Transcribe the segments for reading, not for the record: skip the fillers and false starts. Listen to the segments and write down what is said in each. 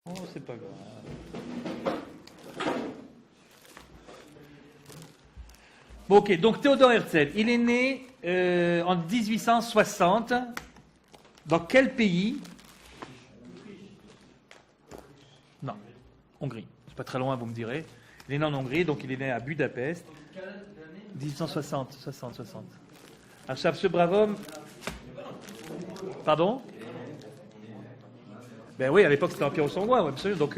Oh, c'est pas grave. Bon, ok, donc Théodore Herzl, il est né en 1860. Dans quel pays? Non, Hongrie. C'est pas très loin, vous me direz. Il est né en Hongrie, donc il est né à Budapest. 1860, 60. Alors, ce brave homme. Pardon? Ben oui, à l'époque c'était l'Empire austro-hongrois, ouais, absolument. Donc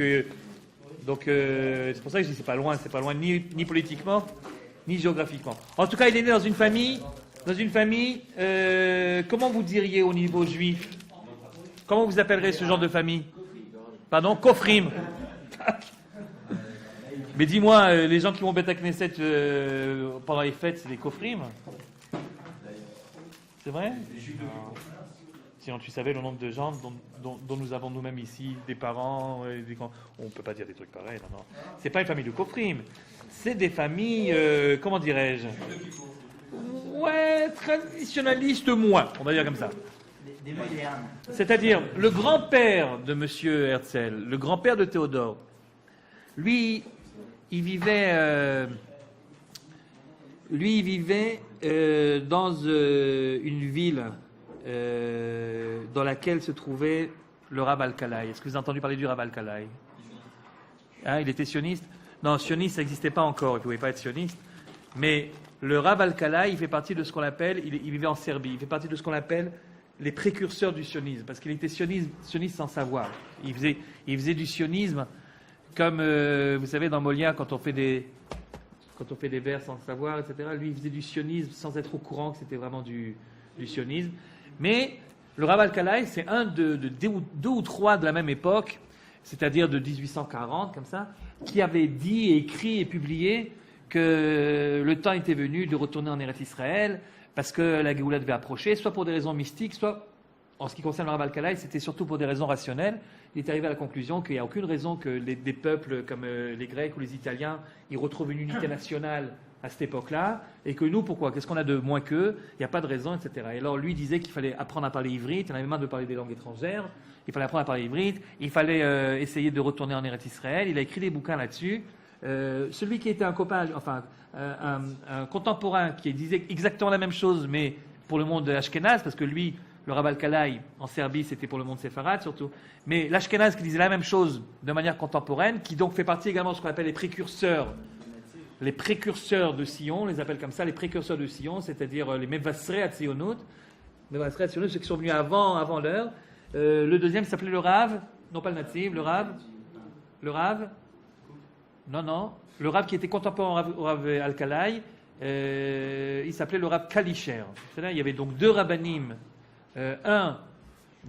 c'est pour ça que je dis c'est pas loin ni politiquement, ni géographiquement. En tout cas, il est né dans une famille, comment vous diriez au niveau juif? Comment vous appellerez ce genre de famille? Pardon? Kofrim. Mais dis-moi, les gens qui vont Beth Knesset pendant les fêtes, c'est des Kofrim? C'est vrai? Sinon, tu savais le nombre de gens dont nous avons nous-mêmes ici, des parents, on ne peut pas dire des trucs pareils, non. C'est pas une famille de Kofrim, c'est des familles, comment dirais-je? Ouais, traditionnalistes moins, on va dire comme ça. Des modernes. C'est-à-dire, le grand-père de M. Herzl, le grand-père de Théodore, lui, il vivait dans une ville dans laquelle se trouvait le Rav Alkalai. Est-ce que vous avez entendu parler du Rav Alkalai? Hein, il était sioniste? Non, sioniste, ça n'existait pas encore, il ne pouvait pas être sioniste. Mais le Rav Alkalai, il fait partie de ce qu'on appelle, il vivait en Serbie, il fait partie de ce qu'on appelle les précurseurs du sionisme, parce qu'il était sioniste sans savoir. Il faisait du sionisme comme, vous savez, dans Molière, quand on fait des vers sans le savoir, etc. Lui, il faisait du sionisme sans être au courant que c'était vraiment du sionisme. Mais le Rav Alkalai, c'est un de deux ou trois de la même époque, c'est-à-dire de 1840, comme ça, qui avait dit, écrit et publié que le temps était venu de retourner en Eretz Israël, parce que la Géoula devait approcher, soit pour des raisons mystiques, soit, en ce qui concerne le Rav Alkalai, c'était surtout pour des raisons rationnelles. Il est arrivé à la conclusion qu'il n'y a aucune raison que des peuples comme les Grecs ou les Italiens, ils retrouvent une unité nationale à cette époque-là, et que nous, pourquoi? Qu'est-ce qu'on a de moins qu'eux? Il n'y a pas de raison, etc. Et alors, lui disait qu'il fallait apprendre à parler ivrite, il en avait marre de parler des langues étrangères, il fallait apprendre à parler ivrite, il fallait essayer de retourner en Eretz Israël, il a écrit des bouquins là-dessus. Celui qui était un copain, enfin, un contemporain qui disait exactement la même chose, mais pour le monde ashkénaze, parce que lui, le Rav Alkalai, en Serbie, c'était pour le monde séfarade surtout, mais l'ashkénaze qui disait la même chose de manière contemporaine, qui donc fait partie également de ce qu'on appelle les précurseurs de Sion, on les appelle comme ça, les précurseurs de Sion, c'est-à-dire les Mevasrei Hatzionut. Mevasrei Hatzionut, ceux qui sont venus avant l'heure. Le deuxième s'appelait le Rav, non pas le Nativ, le Rav, non, le Rav qui était contemporain au Rav Alkalai, il s'appelait le Rav Kalischer. Il y avait donc deux rabbanim, un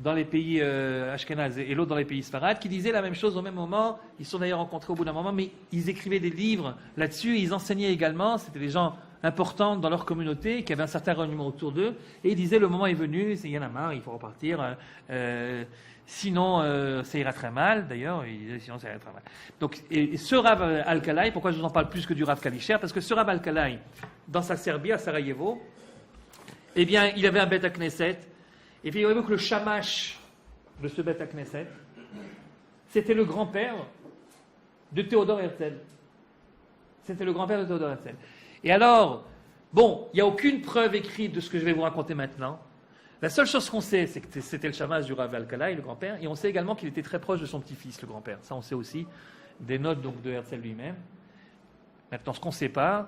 dans les pays ashkénazes et l'autre dans les pays sfarades, qui disaient la même chose au même moment. Ils se sont d'ailleurs rencontrés au bout d'un moment, mais ils écrivaient des livres là-dessus, ils enseignaient également, c'était des gens importants dans leur communauté, qui avaient un certain renommé autour d'eux, et ils disaient le moment est venu, il y en a marre, il faut repartir, sinon ça ira très mal, d'ailleurs, ils disaient sinon ça ira très mal. Donc, et ce Rav Alkalai, pourquoi je vous en parle plus que du Rav Kalischer? Parce que ce Rav Alkalai, dans sa Serbie, à Sarajevo, eh bien, il avait un Beth Knesset. Et puis, voyez-vous que le shamash de ce Beth Knesset, c'était le grand-père de Théodore Herzl. Et alors, bon, il n'y a aucune preuve écrite de ce que je vais vous raconter maintenant. La seule chose qu'on sait, c'est que c'était le shamash du Rav Alkalai, le grand-père, et on sait également qu'il était très proche de son petit-fils, le grand-père. Ça, on sait aussi, des notes donc, de Herzl lui-même. Maintenant, ce qu'on ne sait pas,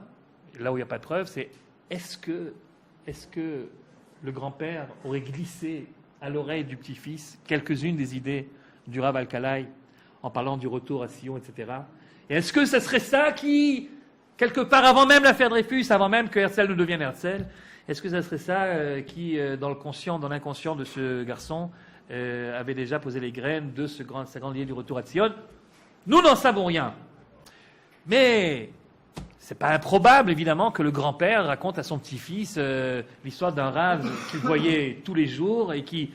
là où il n'y a pas de preuve, c'est est-ce que le grand-père aurait glissé à l'oreille du petit-fils quelques-unes des idées du Rav Alkalai en parlant du retour à Sion, etc. Et est-ce que ce serait ça qui, quelque part avant même l'affaire Dreyfus, avant même que Herzl ne devienne Herzl, est-ce que ça serait ça qui, dans l'inconscient de ce garçon, avait déjà posé les graines de sa grande idée du retour à Sion? Nous n'en savons rien. Mais c'est pas improbable, évidemment, que le grand-père raconte à son petit-fils l'histoire d'un Rav qu'il voyait tous les jours et qui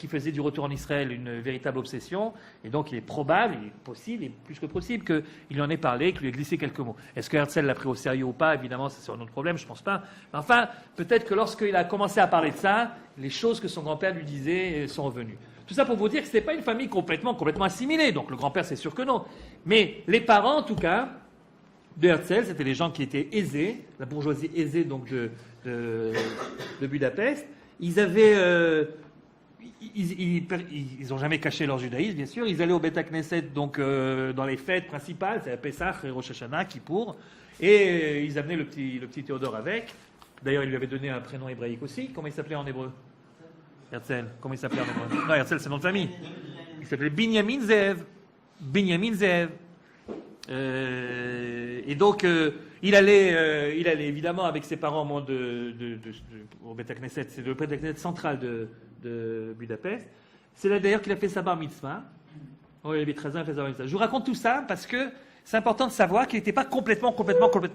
faisait du retour en Israël une véritable obsession. Et donc, il est probable, il est possible, et plus que possible, qu'il en ait parlé, qu'il lui ait glissé quelques mots. Est-ce que Herzl l'a pris au sérieux ou pas? Évidemment, c'est un autre problème, je pense pas. Mais enfin, peut-être que lorsqu'il a commencé à parler de ça, les choses que son grand-père lui disait sont revenues. Tout ça pour vous dire que ce n'était pas une famille complètement assimilée. Donc le grand-père, c'est sûr que non. Mais les parents, en tout cas, de Herzl, c'était les gens qui étaient aisés, la bourgeoisie aisée donc de Budapest. Ils avaient... ils n'ont jamais caché leur judaïsme, bien sûr. Ils allaient au Beth Knesset, donc dans les fêtes principales, c'est Pessah, Rosh Hashanah, Kippour, et ils amenaient le petit Théodore avec. D'ailleurs, il lui avait donné un prénom hébraïque aussi. Comment il s'appelait en hébreu? Herzl. Comment il s'appelait en hébreu? Non, Herzl, c'est nom de famille. Il s'appelait Binyamin Zev. Binyamin Zev. Et donc, il allait évidemment avec ses parents au Beth Knesset. C'est le Beth Knesset central de Budapest. C'est là d'ailleurs qu'il a fait sa bar mitzvah. Oh, il avait 13 ans, il a fait sa bar mitzvah. Je vous raconte tout ça parce que c'est important de savoir qu'il n'était pas complètement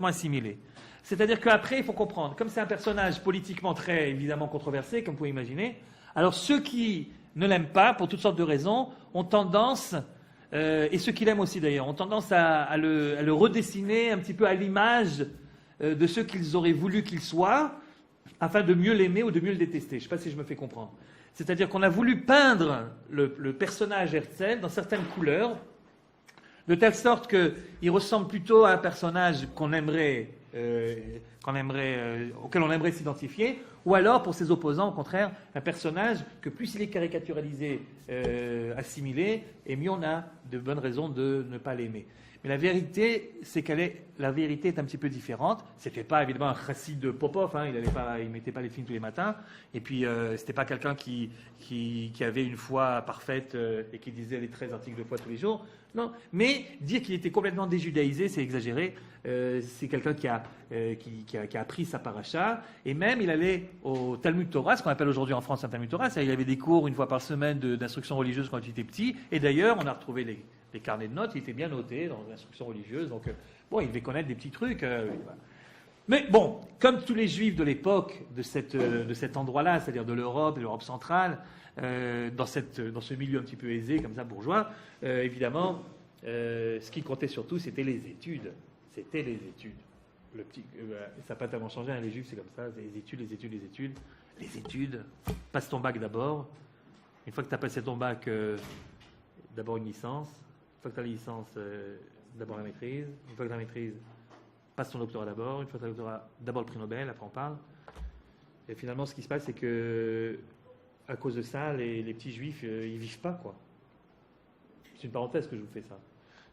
assimilé. C'est-à-dire qu'après, il faut comprendre, comme c'est un personnage politiquement très évidemment controversé, comme vous pouvez imaginer, alors ceux qui ne l'aiment pas, pour toutes sortes de raisons, ont tendance, et ceux qui l'aiment aussi d'ailleurs, ont tendance à le redessiner un petit peu à l'image de ceux qu'ils auraient voulu qu'il soit, afin de mieux l'aimer ou de mieux le détester. Je ne sais pas si je me fais comprendre. C'est-à-dire qu'on a voulu peindre le personnage Herzl dans certaines couleurs, de telle sorte qu'il ressemble plutôt à un personnage auquel on aimerait s'identifier, ou alors, pour ses opposants, au contraire, un personnage que plus il est caricaturalisé, assimilé, et mieux on a de bonnes raisons de ne pas l'aimer. Mais la vérité, c'est la vérité est un petit peu différente. C'était pas évidemment un chassid de Popov, hein, il mettait pas les films tous les matins, et puis c'était pas quelqu'un qui avait une foi parfaite et qui disait les 13 articles de foi tous les jours. Non, mais dire qu'il était complètement déjudaïsé, c'est exagéré. C'est quelqu'un qui a appris sa paracha, et même il allait au Talmud Torah, ce qu'on appelle aujourd'hui en France un Talmud Torah, c'est-à-dire il avait des cours une fois par semaine d'instruction religieuse quand il était petit, et d'ailleurs on a retrouvé les carnets de notes, il était bien noté dans l'instruction religieuse, donc bon, il devait connaître des petits trucs. Voilà. Mais bon, comme tous les juifs de l'époque de cet endroit-là, c'est-à-dire de l'Europe centrale, dans ce milieu un petit peu aisé, comme ça, bourgeois, évidemment, ce qui comptait surtout, c'était les études. C'était les études. Ça n'a pas tellement changé, hein, les juifs, c'est comme ça, les études. Passe ton bac d'abord. Une fois que tu as passé ton bac, d'abord une licence. Une fois que tu as la licence, d'abord la maîtrise. Une fois que tu as la maîtrise, passe ton doctorat d'abord. Une fois que tu as le doctorat, d'abord le prix Nobel, après on parle. Et finalement, ce qui se passe, c'est que à cause de ça, les petits juifs, ils vivent pas, quoi. C'est une parenthèse que je vous fais ça.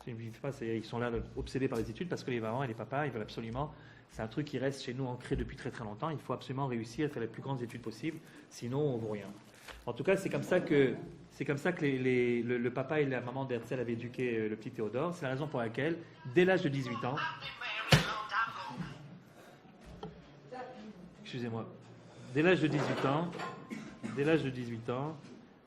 Ils vivent pas, ils sont là obsédés par les études parce que les parents et les papas, ils veulent absolument. C'est un truc qui reste chez nous ancré depuis très très longtemps. Il faut absolument réussir à faire les plus grandes études possibles, sinon on vaut rien. En tout cas, c'est comme ça que le papa et la maman d'Herzl avaient éduqué le petit Théodore. C'est la raison pour laquelle, dès l'âge de 18 ans, excusez-moi, dès l'âge de 18 ans,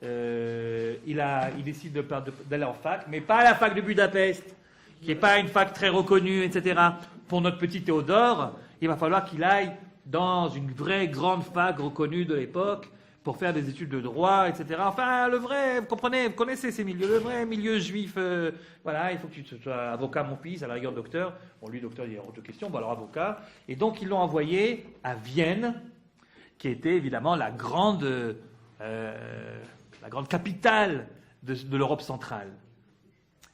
il décide d'aller en fac, mais pas à la fac de Budapest, qui n'est pas une fac très reconnue, etc. Pour notre petit Théodore, il va falloir qu'il aille dans une vraie grande fac reconnue de l'époque pour faire des études de droit, etc. Enfin, le vrai, vous comprenez, vous connaissez ces milieux, le vrai milieu juif, voilà, il faut que tu sois avocat, mon fils, à la rigueur docteur. Bon, lui, docteur, il y a autre question, bon alors avocat. Et donc, ils l'ont envoyé à Vienne, qui était évidemment la grande capitale de l'Europe centrale.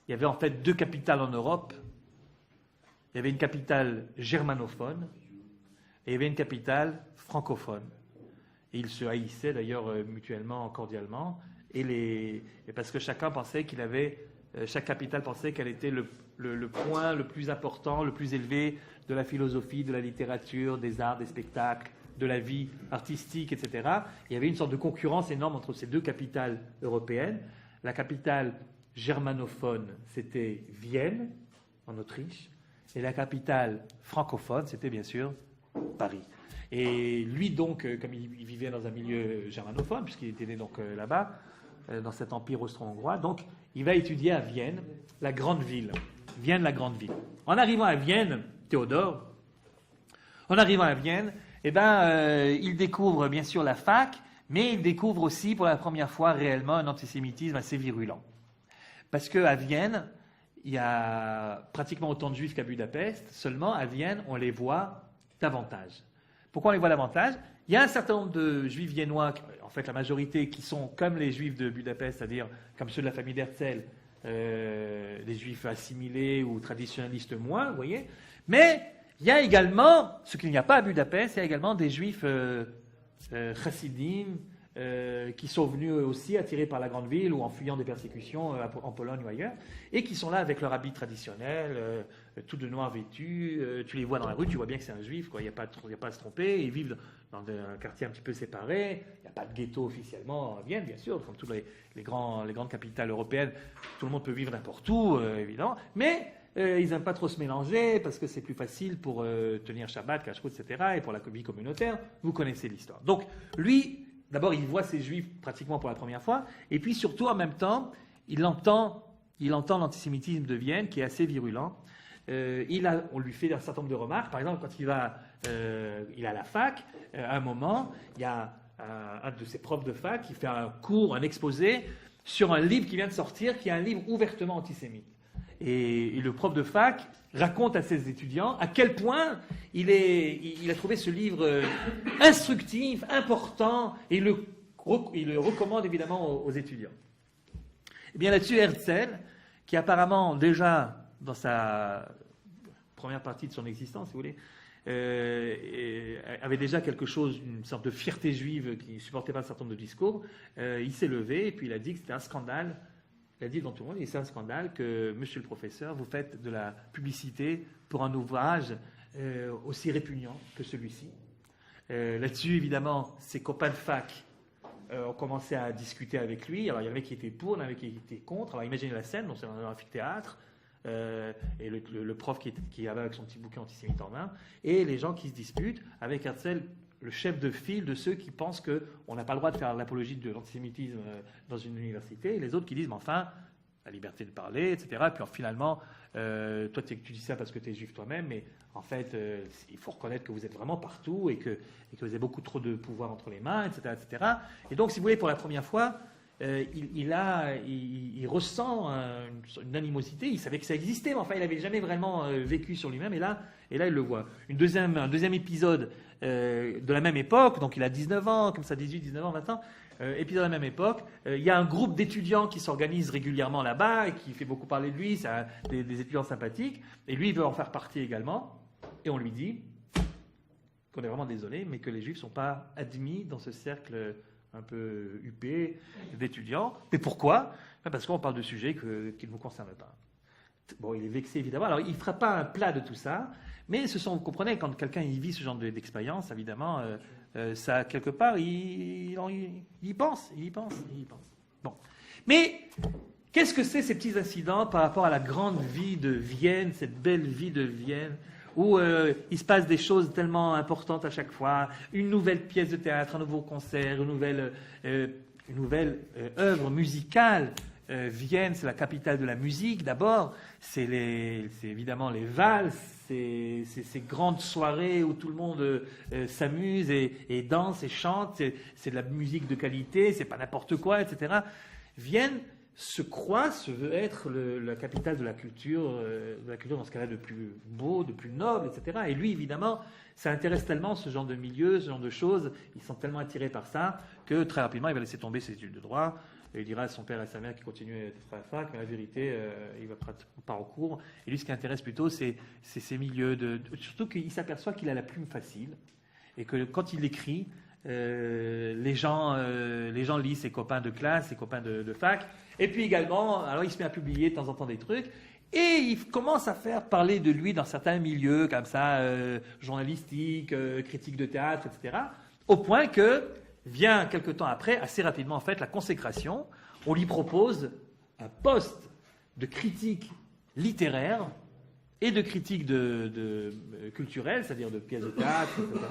Il y avait en fait deux capitales en Europe. Il y avait une capitale germanophone et il y avait une capitale francophone. Et ils se haïssaient d'ailleurs mutuellement, cordialement, et parce que chaque capitale pensait qu'elle était le point le plus important, le plus élevé de la philosophie, de la littérature, des arts, des spectacles, de la vie artistique, etc. Il y avait une sorte de concurrence énorme entre ces deux capitales européennes. La capitale germanophone, c'était Vienne, en Autriche, et la capitale francophone, c'était bien sûr Paris. Et lui, donc, comme il vivait dans un milieu germanophone, puisqu'il était né donc là-bas, dans cet empire austro-hongrois, donc il va étudier à Vienne, la grande ville. Vienne, la grande ville. En arrivant à Vienne, Théodore, il découvre bien sûr la fac, mais il découvre aussi pour la première fois réellement un antisémitisme assez virulent. Parce qu'à Vienne, il y a pratiquement autant de juifs qu'à Budapest, seulement à Vienne, on les voit davantage. Pourquoi on les voit davantage? Il y a un certain nombre de juifs viennois, en fait la majorité, qui sont comme les juifs de Budapest, c'est-à-dire comme ceux de la famille d'Herzl, des juifs assimilés ou traditionnalistes moins, vous voyez. Mais il y a également, ce qu'il n'y a pas à Budapest, il y a également des juifs chassidim, qui sont venus aussi attirés par la grande ville ou en fuyant des persécutions en Pologne ou ailleurs, et qui sont là avec leur habit traditionnel, tout de noir vêtu. Tu les vois dans la rue, tu vois bien que c'est un juif, quoi. Il n'y a pas à se tromper. Ils vivent dans un quartier un petit peu séparé. Il n'y a pas de ghetto officiellement à Vienne, bien sûr, comme toutes les grandes capitales européennes. Tout le monde peut vivre n'importe où, évidemment. Mais ils n'aiment pas trop se mélanger parce que c'est plus facile pour tenir Shabbat, Kashrut, etc. et pour la vie communautaire. Vous connaissez l'histoire. Donc, lui, d'abord, il voit ces juifs pratiquement pour la première fois, et puis surtout, en même temps, il entend l'antisémitisme de Vienne, qui est assez virulent. On lui fait un certain nombre de remarques. Par exemple, quand il est à la fac, à un moment, il y a un de ses profs de fac qui fait un cours, un exposé, sur un livre qui vient de sortir, qui est un livre ouvertement antisémite. Et le prof de fac raconte à ses étudiants à quel point il a trouvé ce livre instructif, important, et il le recommande évidemment aux étudiants. Et bien là-dessus, Herzl, qui apparemment déjà dans sa première partie de son existence, si vous voulez, avait déjà quelque chose, une sorte de fierté juive qui ne supportait pas un certain nombre de discours, il s'est levé et puis il a dit que c'était un scandale. Il a dit devant tout le monde, et c'est un scandale que, monsieur le professeur, vous faites de la publicité pour un ouvrage aussi répugnant que celui-ci. Là-dessus, évidemment, ses copains de fac ont commencé à discuter avec lui. Alors, il y en avait qui étaient pour, il y en avait qui étaient contre. Alors, imaginez la scène, donc c'est dans un amphithéâtre, et le prof qui avait avec son petit bouquin antisémite en main, et les gens qui se disputent avec Herzl, le chef de file de ceux qui pensent qu'on n'a pas le droit de faire l'apologie de l'antisémitisme dans une université, et les autres qui disent, mais enfin, la liberté de parler, etc. Et puis finalement, toi tu dis ça parce que tu es juif toi-même, mais en fait, il faut reconnaître que vous êtes vraiment partout et que vous avez beaucoup trop de pouvoir entre les mains, etc. etc. Et donc, si vous voulez, pour la première fois, il ressent une animosité. Il savait que ça existait, mais enfin, il n'avait jamais vraiment vécu sur lui-même, et là, il le voit. Un deuxième épisode de la même époque, donc il a 19 ans, comme ça, 18, 19 ans, 20 ans, épisode de la même époque, il y a un groupe d'étudiants qui s'organise régulièrement là-bas et qui fait beaucoup parler de lui, c'est des étudiants sympathiques, et lui, il veut en faire partie également, et on lui dit qu'on est vraiment désolé, mais que les juifs ne sont pas admis dans ce cercle un peu huppé d'étudiants. Mais pourquoi ? Parce qu'on parle de sujets qui ne vous concernent pas. Bon, il est vexé évidemment. Alors, il ne fera pas un plat de tout ça, mais vous comprenez, quand quelqu'un y vit ce genre d'expérience, évidemment, ça, quelque part, il y pense. Bon. Mais qu'est-ce que c'est ces petits incidents par rapport à la grande vie de Vienne, cette belle vie de Vienne, où il se passe des choses tellement importantes à chaque fois, une nouvelle pièce de théâtre, un nouveau concert, une nouvelle œuvre musicale. Vienne, c'est la capitale de la musique d'abord, c'est évidemment les valses, c'est ces grandes soirées où tout le monde s'amuse et danse et chante, c'est de la musique de qualité, c'est pas n'importe quoi, etc. Vienne se veut être la capitale de la culture dans ce cas-là de plus beau, de plus noble, etc. Et lui, évidemment, ça intéresse tellement ce genre de milieu, ce genre de choses, ils sont tellement attirés par ça que très rapidement, il va laisser tomber ses études de droit. Et il dira à son père et à sa mère qui continuent à être à la fac, mais la vérité, il va pas en cours. Et lui, ce qui intéresse plutôt, c'est ces milieux surtout qu'il s'aperçoit qu'il a la plume facile et que quand il écrit, les gens lisent ses copains de classe, ses copains de fac. Et puis également, alors il se met à publier de temps en temps des trucs. Et il commence à faire parler de lui dans certains milieux, comme ça, journalistiques, critiques de théâtre, etc. Au point que vient quelque temps après, assez rapidement en fait, la consécration. On lui propose un poste de critique littéraire et de critique culturelle, c'est-à-dire de pièces de théâtre, etc.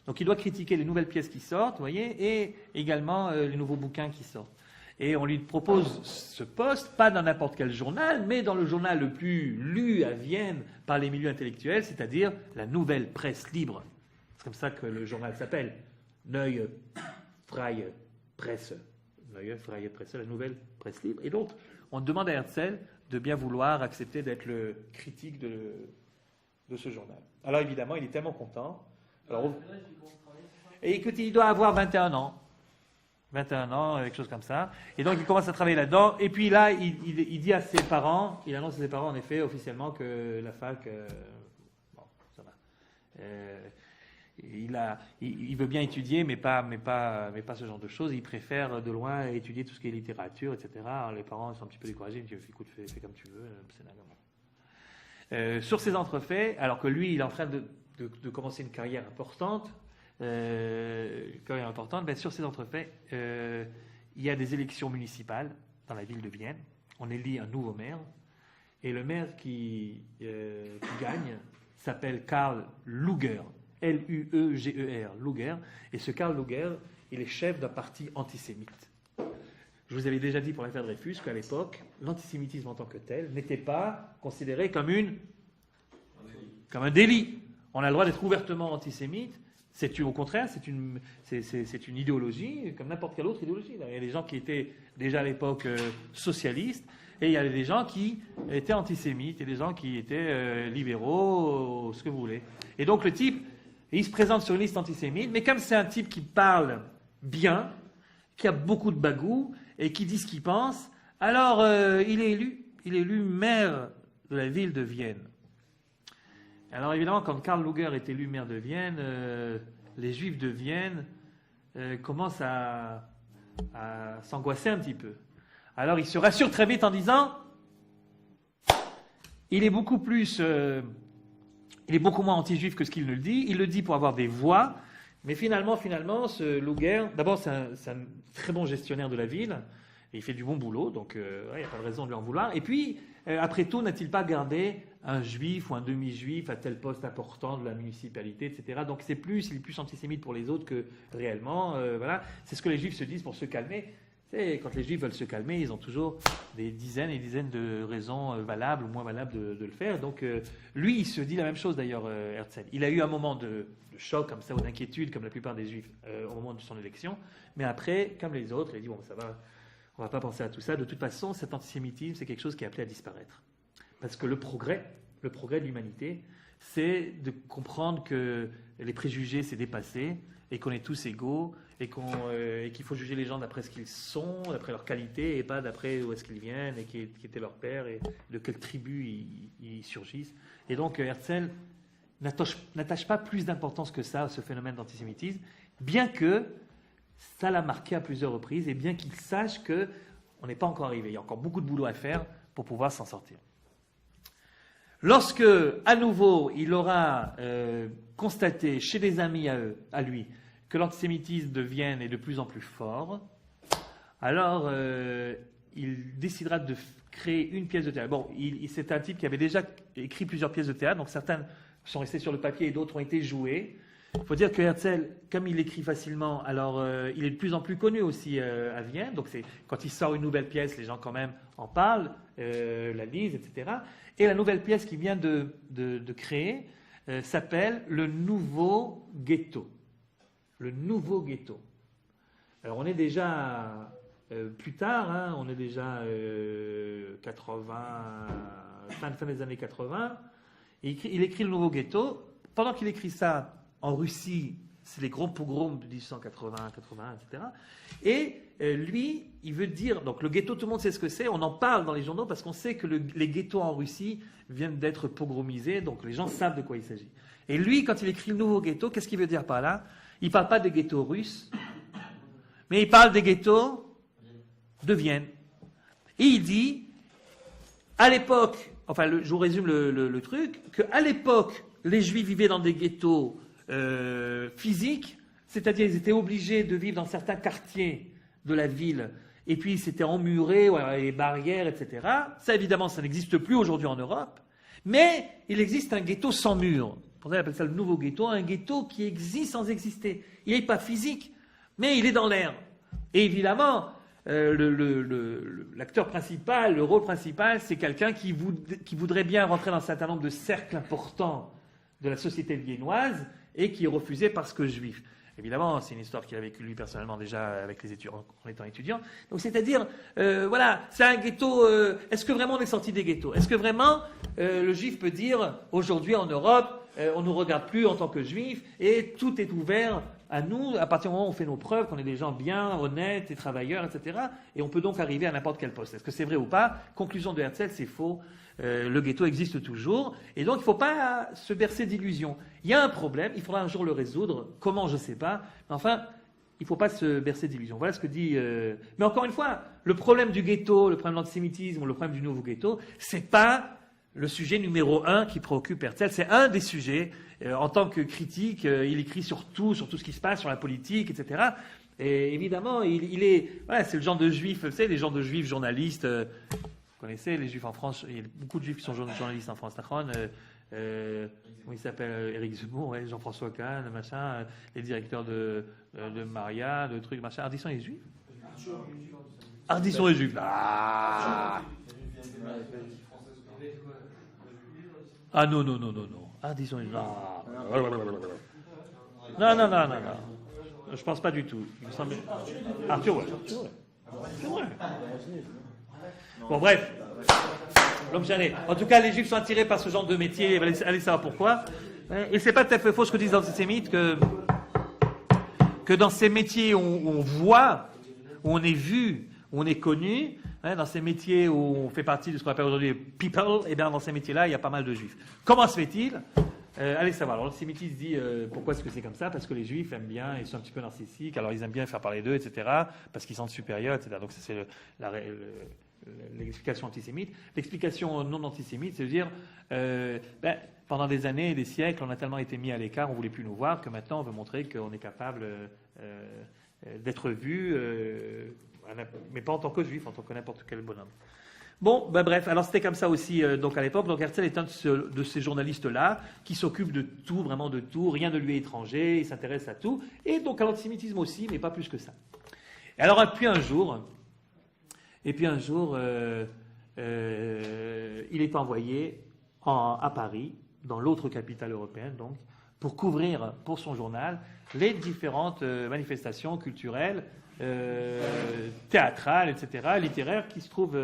Donc il doit critiquer les nouvelles pièces qui sortent, vous voyez, et également les nouveaux bouquins qui sortent. Et on lui propose ce poste, pas dans n'importe quel journal, mais dans le journal le plus lu à Vienne par les milieux intellectuels, c'est-à-dire la Nouvelle Presse Libre. C'est comme ça que le journal s'appelle. Neue Freie Presse. Neue Freie Presse, la Nouvelle Presse Libre. Et donc, on demande à Herzl de bien vouloir accepter d'être le critique de ce journal. Alors évidemment, il est tellement content. Alors, et écoute, il doit avoir 21 ans. 21 ans, quelque chose comme ça. Et donc, il commence à travailler là-dedans. Et puis là, il dit à ses parents, il annonce à ses parents, en effet, officiellement, que la fac, bon, ça va. Il veut bien étudier, mais pas ce genre de choses. Il préfère de loin étudier tout ce qui est littérature, etc. Alors, les parents sont un petit peu découragés. Ils me disent, écoute, fais comme tu veux. Sur ses entrefaits, alors que lui, il est en train de commencer une carrière importante, sur ces entrefaits, il y a des élections municipales dans la ville de Vienne. On élit un nouveau maire. Et le maire qui gagne s'appelle Karl Lueger. L-U-E-G-E-R. Lueger. Et ce Karl Lueger, il est chef d'un parti antisémite. Je vous avais déjà dit pour l'affaire Dreyfus qu'à l'époque, l'antisémitisme en tant que tel n'était pas considéré comme un délit. On a le droit d'être ouvertement antisémite. Au contraire, c'est une idéologie, comme n'importe quelle autre idéologie. Il y a des gens qui étaient déjà à l'époque socialistes, et il y a des gens qui étaient antisémites, et des gens qui étaient libéraux, ce que vous voulez. Et donc le type, il se présente sur une liste antisémite, mais comme c'est un type qui parle bien, qui a beaucoup de bagou, et qui dit ce qu'il pense, alors il est élu maire de la ville de Vienne. Alors évidemment, quand Karl Lueger est élu maire de Vienne, les Juifs de Vienne commencent à s'angoisser un petit peu. Alors il se rassure très vite en disant, il est beaucoup moins anti-juif que ce qu'il ne le dit. Il le dit pour avoir des voix, mais finalement, ce Lueger, d'abord c'est un très bon gestionnaire de la ville, et il fait du bon boulot, donc il n'y a pas de raison de lui en vouloir. Et puis, après tout, n'a-t-il pas gardé un juif ou un demi-juif à tel poste important de la municipalité, etc. Donc il est plus antisémite pour les autres que réellement. Voilà. C'est ce que les juifs se disent pour se calmer. Quand les juifs veulent se calmer, ils ont toujours des dizaines et dizaines de raisons valables ou moins valables de le faire. Donc lui, il se dit la même chose d'ailleurs, Herzl. Il a eu un moment de choc comme ça, ou d'inquiétude, comme la plupart des juifs, au moment de son élection. Mais après, comme les autres, il dit, bon, ça va, on ne va pas penser à tout ça. De toute façon, cet antisémitisme, c'est quelque chose qui est appelé à disparaître. Parce que le progrès de l'humanité, c'est de comprendre que les préjugés, c'est dépassé, et qu'on est tous égaux, et qu'il faut juger les gens d'après ce qu'ils sont, d'après leur qualité, et pas d'après où est-ce qu'ils viennent, et qui était leur père, et de quelle tribu ils surgissent. Et donc Herzl n'attache pas plus d'importance que ça à ce phénomène d'antisémitisme, bien que ça l'a marqué à plusieurs reprises, et bien qu'il sache qu'on n'est pas encore arrivé. Il y a encore beaucoup de boulot à faire pour pouvoir s'en sortir. Lorsque, à nouveau, il aura constaté chez des amis à lui que l'antisémitisme de Vienne est de plus en plus fort, alors il décidera de créer une pièce de théâtre. Bon, c'est un type qui avait déjà écrit plusieurs pièces de théâtre, donc certaines sont restées sur le papier et d'autres ont été jouées. Il faut dire que Herzl, comme il écrit facilement, alors il est de plus en plus connu aussi à Vienne. Donc quand il sort une nouvelle pièce, les gens quand même en parlent, la lisent, etc. Et la nouvelle pièce qu'il vient de créer s'appelle Le Nouveau Ghetto. Le Nouveau Ghetto. Alors on est déjà plus tard, hein, on est déjà 80, fin des années 80. Et il écrit Le Nouveau Ghetto. Pendant qu'il écrit ça, en Russie, c'est les gros pogroms de 1880, 81, etc. Et lui, il veut dire, donc le ghetto, tout le monde sait ce que c'est, on en parle dans les journaux parce qu'on sait que les ghettos en Russie viennent d'être pogromisés, donc les gens savent de quoi il s'agit. Et lui, quand il écrit Le Nouveau Ghetto, qu'est-ce qu'il veut dire par là? Il ne parle pas des ghettos russes, mais il parle des ghettos de Vienne. Et il dit, à l'époque, enfin je vous résume le truc, qu'à l'époque, les Juifs vivaient dans des ghettos physiques, c'est-à-dire ils étaient obligés de vivre dans certains quartiers de la ville, et puis c'était emmuré, voilà, les barrières, etc. Ça, évidemment, ça n'existe plus aujourd'hui en Europe, mais il existe un ghetto sans mur. Pour ça, on appelle ça le nouveau ghetto, un ghetto qui existe sans exister. Il n'est pas physique, mais il est dans l'air. Et évidemment, l'acteur principal, le rôle principal, c'est quelqu'un qui voudrait bien rentrer dans un certain nombre de cercles importants de la société viennoise et qui est refusé parce que juif. Évidemment, c'est une histoire qu'il a vécue lui personnellement déjà avec les étudiants, en étant étudiant. Donc c'est-à-dire, voilà, c'est un ghetto. Est-ce que vraiment on est sorti des ghettos? Est-ce que vraiment le juif peut dire aujourd'hui en Europe, on ne nous regarde plus en tant que juif et tout est ouvert À nous, à partir du moment où on fait nos preuves, qu'on est des gens bien, honnêtes et travailleurs, etc., et on peut donc arriver à n'importe quel poste. Est-ce que c'est vrai ou pas? Conclusion de Herzl, c'est faux. Le ghetto existe toujours, et donc il ne faut pas se bercer d'illusions. Il y a un problème, il faudra un jour le résoudre. Comment, je ne sais pas. Mais enfin, il ne faut pas se bercer d'illusions. Voilà ce que dit... Mais encore une fois, le problème du ghetto, le problème de l'antisémitisme, ou le problème du nouveau ghetto, ce n'est pas le sujet numéro 1 qui préoccupe Herzl. C'est un des sujets. En tant que critique, il écrit sur tout ce qui se passe, sur la politique, etc. Et évidemment, voilà, c'est le genre de juif, vous savez, les genres de juifs journalistes. Vous connaissez les juifs en France? Il y a beaucoup de juifs qui sont journalistes en France. Comment il s'appelle? Éric Zemmour, ouais, Jean-François Kahn, machin, les directeurs de Maria, de trucs, machin. Ardisson est juif? Ardisson est juif. Ah non, non, non, non, non. Ardisson est juif. Non, non, non, non, non. Je pense pas du tout. Il me semble... Arthur, ouais. C'est vrai. Bon, bref. En tout cas, les Juifs sont attirés par ce genre de métier. Allez savoir pourquoi. Et c'est pas tout à fait faux ce que disent les antisémites que dans ces métiers où on voit, où on est vu, où on est connu, dans ces métiers où on fait partie de ce qu'on appelle aujourd'hui people, et bien dans ces métiers-là, il y a pas mal de Juifs. Comment se fait-il? Allez savoir. Alors l'antisémitisme dit pourquoi est-ce que c'est comme ça? Parce que les Juifs aiment bien, ils sont un petit peu narcissiques, alors ils aiment bien faire parler d'eux, etc. Parce qu'ils sont supérieurs, etc. Donc ça, c'est l'explication antisémite. L'explication non antisémite, c'est de dire pendant des années et des siècles, on a tellement été mis à l'écart, on ne voulait plus nous voir, que maintenant on veut montrer qu'on est capable d'être vu, mais pas en tant que juif, en tant que n'importe quel bonhomme. Bon, bref, alors c'était comme ça aussi donc à l'époque. Donc Herzl est un de ces journalistes-là qui s'occupe de tout, vraiment de tout, rien ne lui est étranger, il s'intéresse à tout, et donc à l'antisémitisme aussi, mais pas plus que ça. Et alors, puis un jour, il est envoyé à Paris, dans l'autre capitale européenne, donc, pour couvrir pour son journal les différentes manifestations culturelles, théâtrales, etc., littéraires qui se trouvent,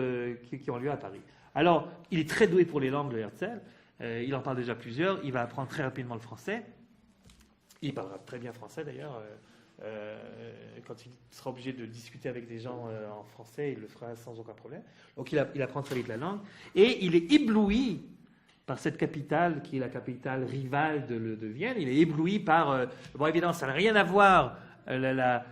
qui ont lieu à Paris. Alors, il est très doué pour les langues, le Herzl. Il en parle déjà plusieurs. Il va apprendre très rapidement le français. Il parlera très bien français, d'ailleurs. Quand il sera obligé de discuter avec des gens en français, il le fera sans aucun problème. Donc il apprend très vite la langue. Et il est ébloui par cette capitale, qui est la capitale rivale de Vienne. Il est ébloui par... bon, évidemment, ça n'a rien à voir, la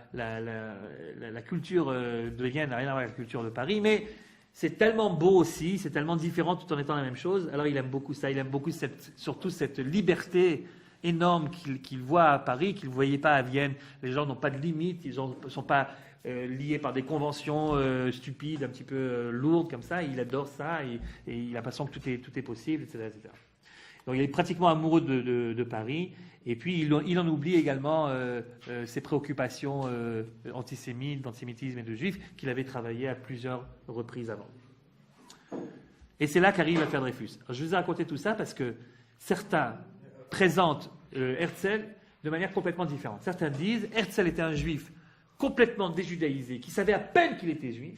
culture de Vienne n'a rien à voir avec la culture de Paris, mais c'est tellement beau aussi, c'est tellement différent tout en étant la même chose. Alors il aime beaucoup ça, il aime beaucoup surtout cette liberté énorme qu'il voit à Paris, qu'il ne voyait pas à Vienne. Les gens n'ont pas de limites, ils ne sont pas liés par des conventions stupides, un petit peu lourdes comme ça. Il adore ça et il a l'impression que tout est possible, etc., etc. Donc il est pratiquement amoureux de Paris. Et puis il en oublie également ses préoccupations antisémites, d'antisémitisme et de juifs qu'il avait travaillé à plusieurs reprises avant. Et c'est là qu'arrive l'affaire Dreyfus. Alors, je vous ai raconté tout ça parce que certains présentent Herzl de manière complètement différente. Certains disent Herzl était un juif complètement déjudaïsé, qui savait à peine qu'il était juif,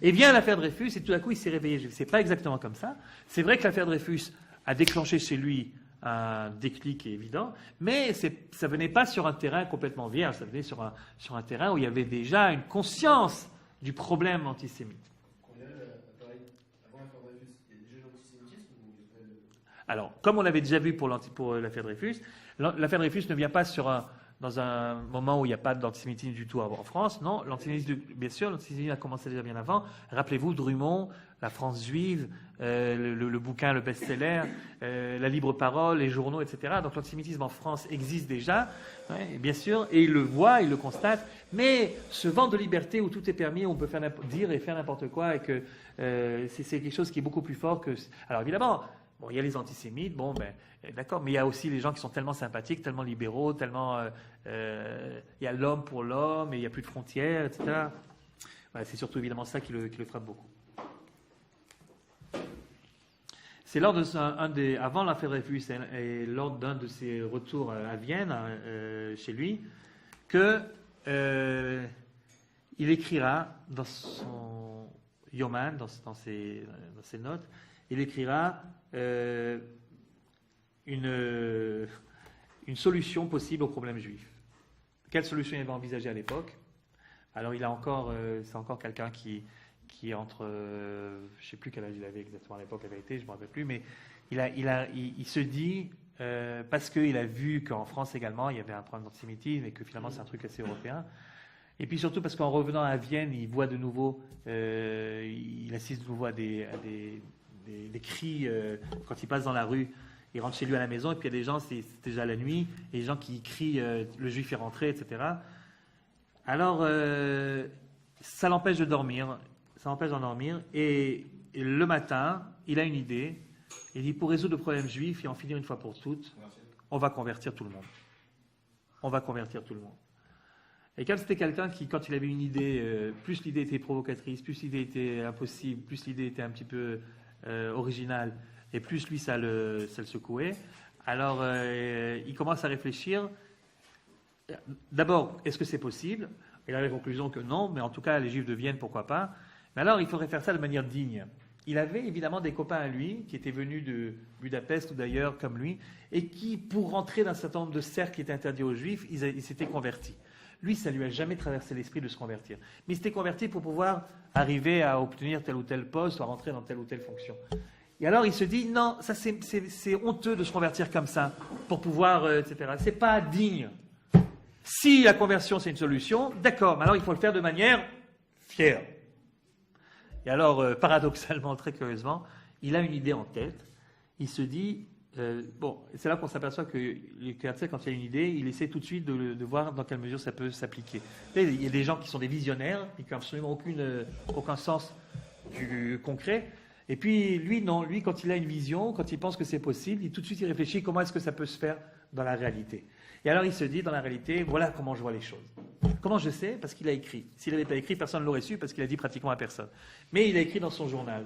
et vient l'affaire Dreyfus, et tout à coup il s'est réveillé juif. C'est pas exactement comme ça. C'est vrai que l'affaire Dreyfus a déclenché chez lui un déclic évident, mais ça venait pas sur un terrain complètement vierge, ça venait sur un terrain où il y avait déjà une conscience du problème antisémite. Alors, comme on l'avait déjà vu pour l'affaire Dreyfus, l'affaire Dreyfus ne vient pas dans un moment où il n'y a pas d'antisémitisme du tout en France. Non, bien sûr, l'antisémitisme a commencé déjà bien avant. Rappelez-vous Drummond, la France juive, le bouquin, le best-seller, la libre parole, les journaux, etc. Donc l'antisémitisme en France existe déjà, bien sûr, et il le voit, il le constate. Mais ce vent de liberté où tout est permis, où on peut dire et faire n'importe quoi, et que c'est quelque chose qui est beaucoup plus fort que... Alors évidemment... Bon, il y a les antisémites, d'accord, mais il y a aussi les gens qui sont tellement sympathiques, tellement libéraux, tellement... il y a l'homme pour l'homme, et il n'y a plus de frontières, etc. Voilà, c'est surtout évidemment ça qui le frappe beaucoup. C'est lors avant l'affaire Dreyfus et lors d'un de ses retours à Vienne, chez lui, que il écrira dans son Yoman, dans ses notes, il écrira une une solution possible au problème juif. Quelle solution il avait envisagée à l'époque? Alors c'est encore quelqu'un qui est entre, je ne sais plus quel âge il avait exactement à l'époque la vérité, je ne me rappelle plus, mais il se dit, parce qu'il a vu qu'en France également il y avait un problème d'antisémitisme et que finalement c'est un truc assez européen, et puis surtout parce qu'en revenant à Vienne, il voit de nouveau, il assiste de nouveau à des cris quand il passe dans la rue. Il rentre chez lui à la maison et puis il y a des gens, c'est déjà la nuit, et des gens qui crient le juif est rentré, etc. Alors ça l'empêche de dormir, et le matin, il a une idée. Il dit pour résoudre le problème juif et en finir une fois pour toutes, on va convertir tout le monde. Et comme c'était quelqu'un qui, quand il avait une idée, plus l'idée était provocatrice, plus l'idée était impossible, plus l'idée était un petit peu originale, et plus lui ça le secouait, alors il commence à réfléchir. D'abord, est-ce que c'est possible? Il a la conclusion que non, mais en tout cas les Juifs de Vienne, pourquoi pas. Mais alors il faudrait faire ça de manière digne. Il avait évidemment des copains à lui qui étaient venus de Budapest ou d'ailleurs comme lui, et qui, pour rentrer dans un certain nombre de cercles qui étaient interdits aux Juifs, ils s'étaient convertis. Lui, ça lui a jamais traversé l'esprit de se convertir. Mais il s'était converti pour pouvoir arriver à obtenir tel ou tel poste, ou à rentrer dans telle ou telle fonction. Et alors il se dit, non, ça c'est honteux de se convertir comme ça, pour pouvoir, etc. C'est pas digne. Si la conversion c'est une solution, d'accord, mais alors il faut le faire de manière fière. Et alors, paradoxalement, très curieusement, il a une idée en tête. Il se dit, c'est là qu'on s'aperçoit que Herzl, quand il a une idée, il essaie tout de suite de voir dans quelle mesure ça peut s'appliquer. Il y a des gens qui sont des visionnaires, et qui n'ont absolument aucun sens du concret. Et puis, lui, non. Lui, quand il a une vision, quand il pense que c'est possible, tout de suite, il réfléchit comment est-ce que ça peut se faire dans la réalité. Et alors, il se dit, dans la réalité, voilà comment je vois les choses. Comment je sais? Parce qu'il a écrit. S'il n'avait pas écrit, personne ne l'aurait su, parce qu'il a dit pratiquement à personne. Mais il a écrit dans son journal.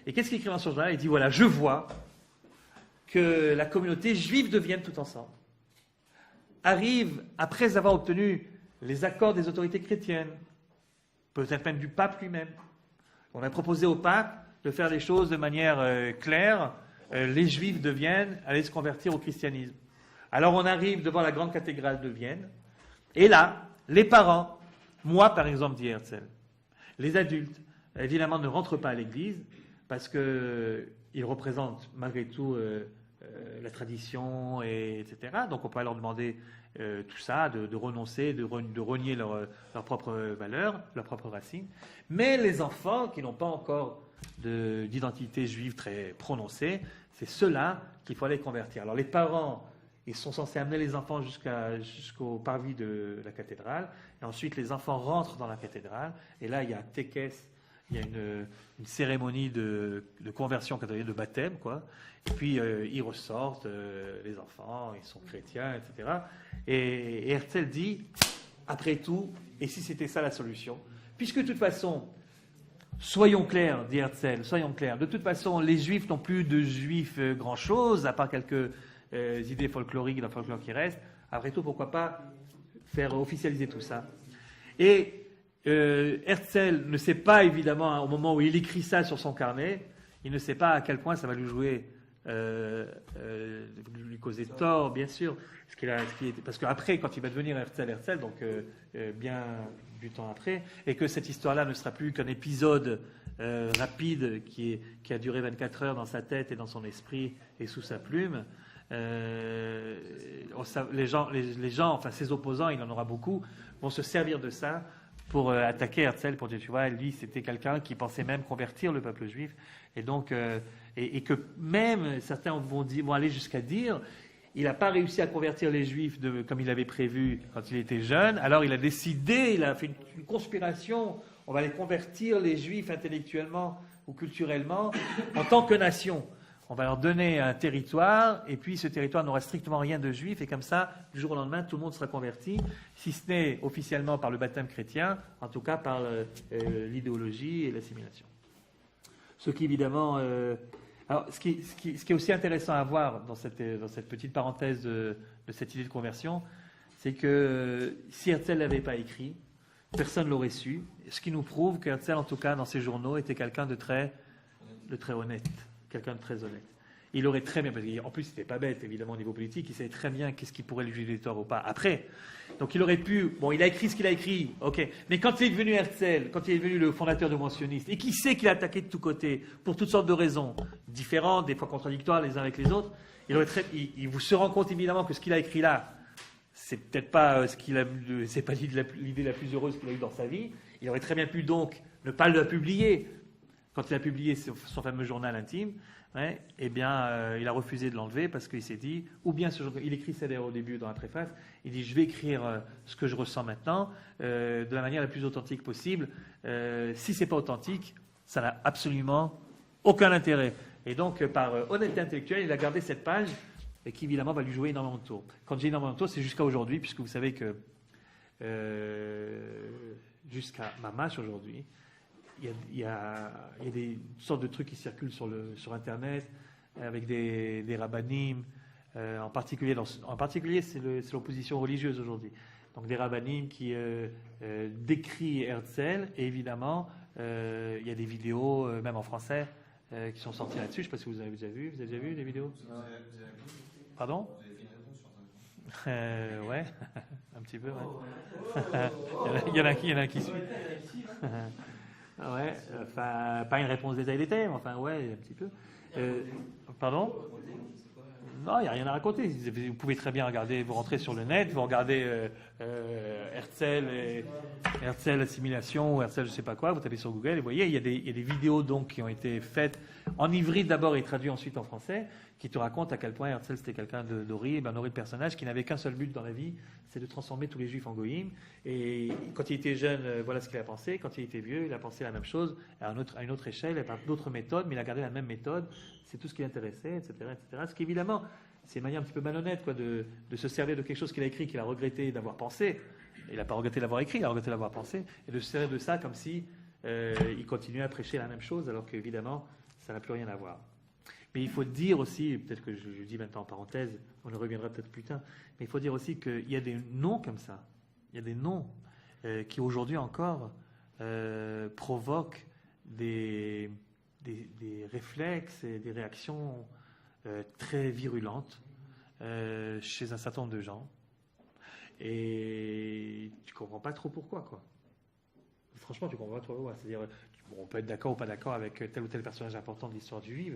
Et qu'est-ce qu'il écrit dans son journal? Il dit, voilà, je vois que la communauté juive de Vienne tout ensemble arrive, après avoir obtenu les accords des autorités chrétiennes, peut-être même du pape lui-même. On a proposé au pape de faire les choses de manière claire. Les Juifs de Vienne allaient se convertir au christianisme. Alors on arrive devant la grande cathédrale de Vienne, et là, les parents, moi par exemple, dit Herzl, les adultes, évidemment ne rentrent pas à l'église, parce qu'ils représentent malgré tout la tradition, etc. Donc on peut leur demander tout ça, de renoncer, de renier leur propre valeur, leur propre racine. Mais les enfants qui n'ont pas encore d'identité juive très prononcée, c'est ceux-là qu'il faut aller convertir. Alors les parents, ils sont censés amener les enfants jusqu'au parvis de la cathédrale, et ensuite les enfants rentrent dans la cathédrale, et là il y a un tékès, il y a une cérémonie de conversion catholique, de baptême, quoi. Et puis ils ressortent, les enfants, ils sont chrétiens, etc. Et Herzl dit, après tout, et si c'était ça la solution, puisque de toute façon, soyons clairs, dit Herzl, soyons clairs, de toute façon, les Juifs n'ont plus de Juifs grand-chose, à part quelques idées folkloriques dans le folklore qui reste. Après tout, pourquoi pas faire officialiser tout ça? Et Herzl ne sait pas, évidemment, au moment où il écrit ça sur son carnet, il ne sait pas à quel point ça va lui jouer, lui causer tort, bien sûr. Parce qu'après, quand il va devenir Herzl, donc bien du temps après, et que cette histoire-là ne sera plus qu'un épisode rapide qui a duré 24 heures dans sa tête et dans son esprit et sous sa plume, les gens, enfin ses opposants, il en aura beaucoup, vont se servir de ça pour attaquer Herzl, pour dire, tu vois, lui, c'était quelqu'un qui pensait même convertir le peuple juif, et donc, et que même certains vont aller jusqu'à dire, il n'a pas réussi à convertir les juifs comme il avait prévu quand il était jeune, alors il a décidé, il a fait une conspiration, on va les convertir, les juifs, intellectuellement ou culturellement, en tant que nation. On va leur donner un territoire, et puis ce territoire n'aura strictement rien de juif, et comme ça, du jour au lendemain, tout le monde sera converti, si ce n'est officiellement par le baptême chrétien, en tout cas par l'idéologie et l'assimilation. Ce qui, évidemment... alors, ce qui est aussi intéressant à voir dans cette petite parenthèse de cette idée de conversion, c'est que si Herzl n'avait pas écrit, personne ne l'aurait su, ce qui nous prouve qu'Herzl, en tout cas, dans ses journaux, était quelqu'un de très honnête. Quelqu'un de très honnête. il aurait très bien, parce qu'en plus, il n'était pas bête, évidemment, au niveau politique, il savait très bien qu'est-ce qui pourrait lui juger des torts ou pas après. Donc, il aurait pu, bon, il a écrit ce qu'il a écrit, ok, mais quand il est devenu Herzl, quand il est devenu le fondateur de Mouvement sioniste, et qui sait qu'il a attaqué de tous côtés, pour toutes sortes de raisons, différentes, des fois contradictoires les uns avec les autres, il vous se rend compte, évidemment, que ce qu'il a écrit là, c'est peut-être pas c'est pas l'idée la plus heureuse qu'il a eue dans sa vie. Il aurait très bien pu donc ne pas le publier. Quand il a publié son fameux journal intime, ouais, eh bien, il a refusé de l'enlever parce qu'il s'est dit, ou bien il écrit ça d'ailleurs au début dans la préface, il dit je vais écrire ce que je ressens maintenant de la manière la plus authentique possible. Si c'est pas authentique, ça n'a absolument aucun intérêt. Et donc, par honnêteté intellectuelle, il a gardé cette page et qui évidemment va lui jouer énormément de tours. Quand j'ai énormément de tours, c'est jusqu'à aujourd'hui, puisque vous savez que jusqu'à Mamash aujourd'hui, il y a des sortes de trucs qui circulent sur Internet avec des rabbinim, en particulier c'est l'opposition religieuse aujourd'hui. Donc des rabbinim qui décrient Herzl, et évidemment il y a des vidéos, même en français, qui sont sorties là-dessus. Je ne sais pas si vous avez déjà vu. Vous avez déjà vu des vidéos? Pardon? Ouais, un petit peu. Ouais. il y en a qui suivent. Ouais, enfin, pas une réponse détaillée, mais enfin, ouais, un petit peu. Pardon? Non, il n'y a rien à raconter. Vous pouvez très bien regarder, vous rentrez sur le net, vous regardez Herzl assimilation ou Herzl je ne sais pas quoi, vous tapez sur Google et vous voyez, il y a des vidéos donc qui ont été faites en ivrite d'abord et traduites ensuite en français, qui te racontent à quel point Herzl c'était quelqu'un d'horrible, un horrible personnage qui n'avait qu'un seul but dans la vie, c'est de transformer tous les juifs en goïm. Et quand il était jeune, voilà ce qu'il a pensé. Quand il était vieux, il a pensé la même chose à une autre échelle, avec d'autres méthodes, mais il a gardé la même méthode. C'est tout ce qui l'intéressait, etc., etc. Ce qui évidemment, c'est une manière un petit peu malhonnête quoi, de se servir de quelque chose qu'il a écrit, qu'il a regretté d'avoir pensé. Il n'a pas regretté d'avoir écrit, il a regretté d'avoir pensé, et de se servir de ça comme si il continuait à prêcher la même chose, alors qu'évidemment, ça n'a plus rien à voir. Mais il faut dire aussi, peut-être que je le dis maintenant en parenthèse, on y reviendra peut-être plus tard, mais il faut dire aussi qu'il y a des noms comme ça, il y a des noms qui aujourd'hui encore provoquent des réflexes et des réactions très virulentes chez un certain nombre de gens. Et tu comprends pas trop pourquoi, quoi. Franchement, tu comprends pas trop pourquoi. C'est-à-dire, on peut être d'accord ou pas d'accord avec tel ou tel personnage important de l'histoire du juif,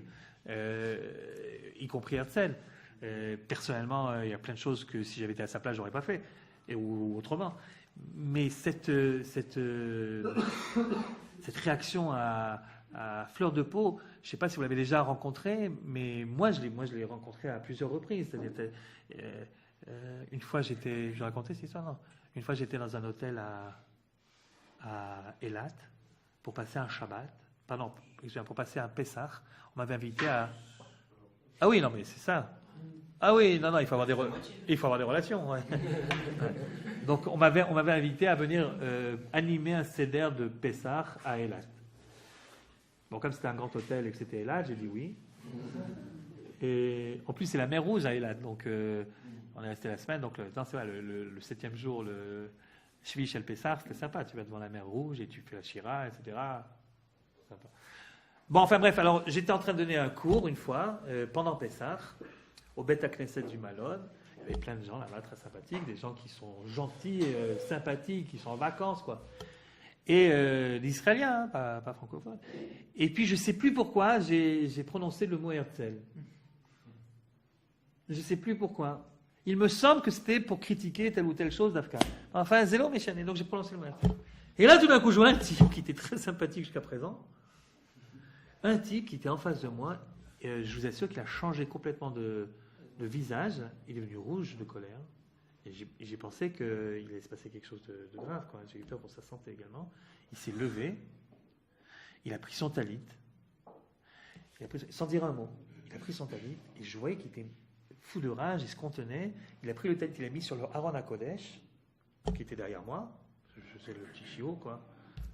y compris Herzl. Personnellement, il y a plein de choses que si j'avais été à sa place, j'aurais pas fait, ou autrement. Mais cette réaction à fleur de peau, je ne sais pas si vous l'avez déjà rencontré, mais moi je l'ai rencontré à plusieurs reprises. C'est-à-dire, une fois je vais raconter cette histoire, non. Une fois j'étais dans un hôtel à Eilat pour passer un Shabbat, pour passer un Pessah. On m'avait invité à... Ah oui, non mais c'est ça. Ah oui, non, il faut avoir des relations. Ouais. Donc on m'avait invité à venir animer un seder de Pessah à Eilat. Bon, comme c'était un grand hôtel et que c'était Eilat, j'ai dit oui. Et en plus, c'est la mer Rouge à Eilat, donc on est resté la semaine. Donc c'est vrai, le 7e jour, le Shvish El Pessah, c'était sympa. Tu vas devant la mer Rouge et tu fais la Shira, etc. Sympa. Bon, enfin bref, alors j'étais en train de donner un cours une fois, pendant Pessah, au Bet HaKnesset du Malon. Il y avait plein de gens là-bas très sympathiques, des gens qui sont gentils, sympathiques, qui sont en vacances, quoi. Et des Israéliens, pas francophones. Et puis je ne sais plus pourquoi j'ai prononcé le mot Herzl. Je ne sais plus pourquoi. Il me semble que c'était pour critiquer telle ou telle chose d'Afka. Enfin, zélo méchané, donc j'ai prononcé le mot Herzl. Et là, tout d'un coup, je vois un type qui était très sympathique jusqu'à présent. Un type qui était en face de moi. Et, je vous assure qu'il a changé complètement de visage. Il est devenu rouge de colère. Et j'ai pensé qu'il allait se passer quelque chose de grave, quoi. J'ai eu peur pour sa santé également. Il s'est levé, il a pris son talit, sans dire un mot, il a pris son talit, et je voyais qu'il était fou de rage, il se contenait. Il a pris le talit qu'il a mis sur le Aron HaKodesh, qui était derrière moi. Je sais, le petit chiot, quoi.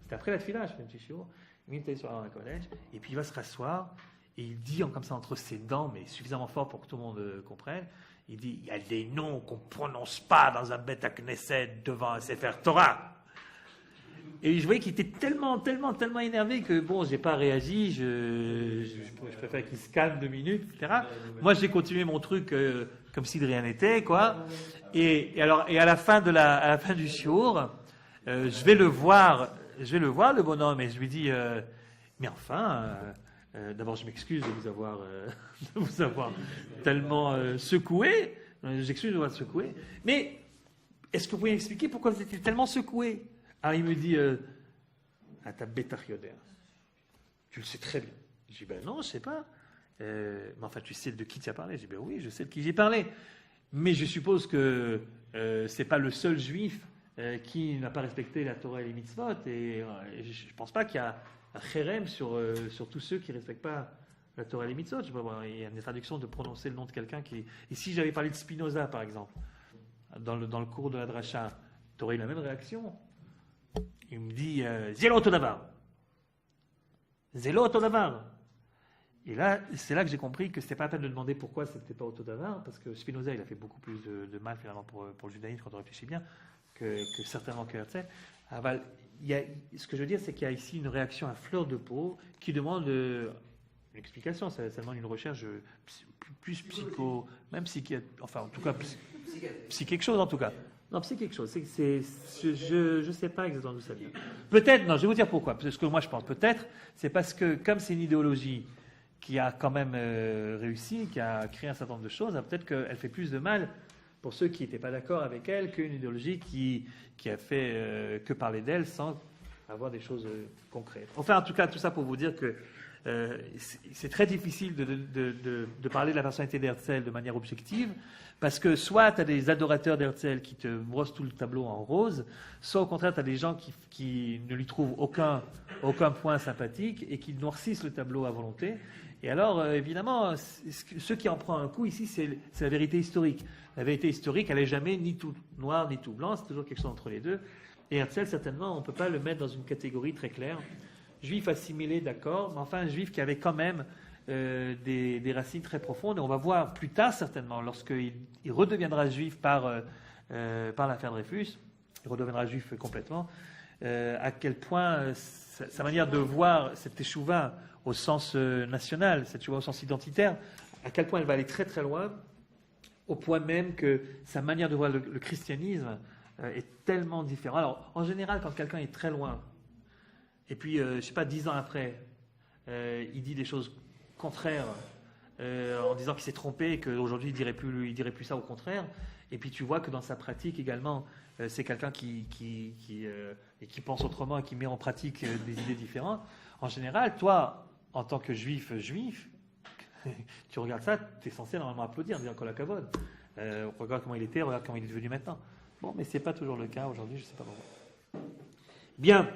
C'était après la tefila, je fais le petit chiot. Il met le talit sur le Aron HaKodesh, et puis il va se rasseoir, et il dit comme ça entre ses dents, mais suffisamment fort pour que tout le monde comprenne. Il dit, il y a des noms qu'on ne prononce pas dans un Bet HaKnesset devant un Sefer Torah. Et je voyais qu'il était tellement énervé que bon, j'ai pas réagi. Je préfère qu'il se calme 2 minutes, etc. Moi, j'ai continué mon truc comme si de rien n'était, quoi. Et à la fin du shiur, je vais le voir, le bonhomme, et je lui dis, mais enfin, d'abord, je m'excuse de vous avoir tellement secoué. J'excuse de vous avoir secoué. Mais est-ce que vous pouvez m'expliquer pourquoi vous étiez tellement secoué? Alors il me dit, ta bêta yoder. Tu le sais très bien. Je dis, ben non, je sais pas. Mais enfin, tu sais de qui tu as parlé? Je dis, ben oui, je sais de qui j'ai parlé. Mais je suppose que c'est pas le seul juif qui n'a pas respecté la Torah et les mitzvot. Et je ne pense pas qu'il y a un chérem sur tous ceux qui ne respectent pas la Torah et les mitzvot. Il y a une traduction de prononcer le nom de quelqu'un qui... Ici, j'avais parlé de Spinoza, par exemple, dans le cours de la dracha. Tu aurais eu la même réaction. Il me dit Zélo Todavar. Zélo Todavar. Et là, c'est là que j'ai compris que c'était pas la peine de demander pourquoi c'était pas Todavar, parce que Spinoza, il a fait beaucoup plus de mal finalement pour le judaïsme quand on réfléchit bien, que certainement que Herzl. Ce que je veux dire, c'est qu'il y a ici une réaction à fleur de peau qui demande une explication, ça demande une recherche plus psycho, même psychiatre, enfin en tout cas psy quelque chose en tout cas. Non, c'est quelque chose. Je ne sais pas exactement d'où ça vient. Peut-être, non, je vais vous dire pourquoi. Parce que moi, je pense peut-être, c'est parce que comme c'est une idéologie qui a quand même réussi, qui a créé un certain nombre de choses, peut-être qu'elle fait plus de mal pour ceux qui n'étaient pas d'accord avec elle qu'une idéologie qui a fait que parler d'elle sans avoir des choses concrètes. Enfin, en tout cas, tout ça pour vous dire que c'est très difficile de parler de la personnalité d'Herzl de manière objective, parce que soit tu as des adorateurs d'Herzl qui te brossent tout le tableau en rose, soit au contraire tu as des gens qui ne lui trouvent aucun point sympathique et qui noircissent le tableau à volonté. Et alors, évidemment, ceux qui en prennent un coup ici, c'est la vérité historique. La vérité historique, elle n'est jamais ni tout noir ni tout blanc, c'est toujours quelque chose entre les deux. Et Herzl, certainement, on ne peut pas le mettre dans une catégorie très claire. Juif assimilé, d'accord, mais enfin un juif qui avait quand même des racines très profondes. Et on va voir plus tard, certainement, lorsqu'il redeviendra juif par l'affaire Dreyfus, il redeviendra juif complètement, à quel point sa manière de voir cette échouva au sens national, cette échouva au sens identitaire, à quel point elle va aller très très loin, au point même que sa manière de voir le christianisme est tellement différente. Alors, en général, quand quelqu'un est très loin, et puis, je ne sais pas, 10 ans après, il dit des choses contraires en disant qu'il s'est trompé et qu'aujourd'hui, il dirait plus ça, au contraire. Et puis, tu vois que dans sa pratique également, c'est quelqu'un qui pense autrement et qui met en pratique des idées différentes. En général, toi, en tant que juif, tu regardes ça, tu es censé normalement applaudir, dire qu'on la cavode. Regarde comment il était, regarde comment il est devenu maintenant. Bon, mais ce n'est pas toujours le cas aujourd'hui, je ne sais pas pourquoi. Bien.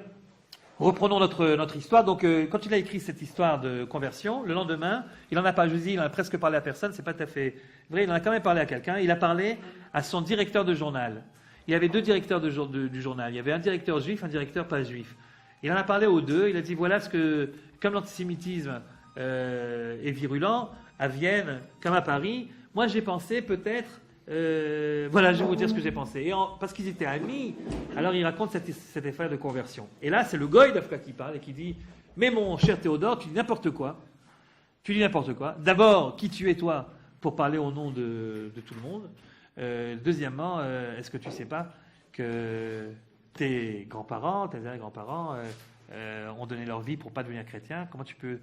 Reprenons notre histoire. Donc, quand il a écrit cette histoire de conversion, le lendemain, il n'en a pas, je vous dis, il en a presque parlé à personne, c'est pas tout à fait vrai, il en a quand même parlé à quelqu'un. Il a parlé à son directeur de journal. Il y avait 2 directeurs du journal. Il y avait un directeur juif, un directeur pas juif. Il en a parlé aux 2. Il a dit, voilà ce que, comme l'antisémitisme est virulent, à Vienne, comme à Paris, moi j'ai pensé peut-être... voilà, je vais vous dire ce que j'ai pensé. Et parce qu'ils étaient amis, alors il raconte cette affaire de conversion. Et là, c'est le goy d'Afka qui parle et qui dit « Mais mon cher Théodore, tu dis n'importe quoi. Tu dis n'importe quoi. D'abord, qui tu es toi pour parler au nom de tout le monde? Deuxièmement, est-ce que tu ne sais pas que tes grands-parents, tes arrière-grands-parents ont donné leur vie pour ne pas devenir chrétien? Comment tu peux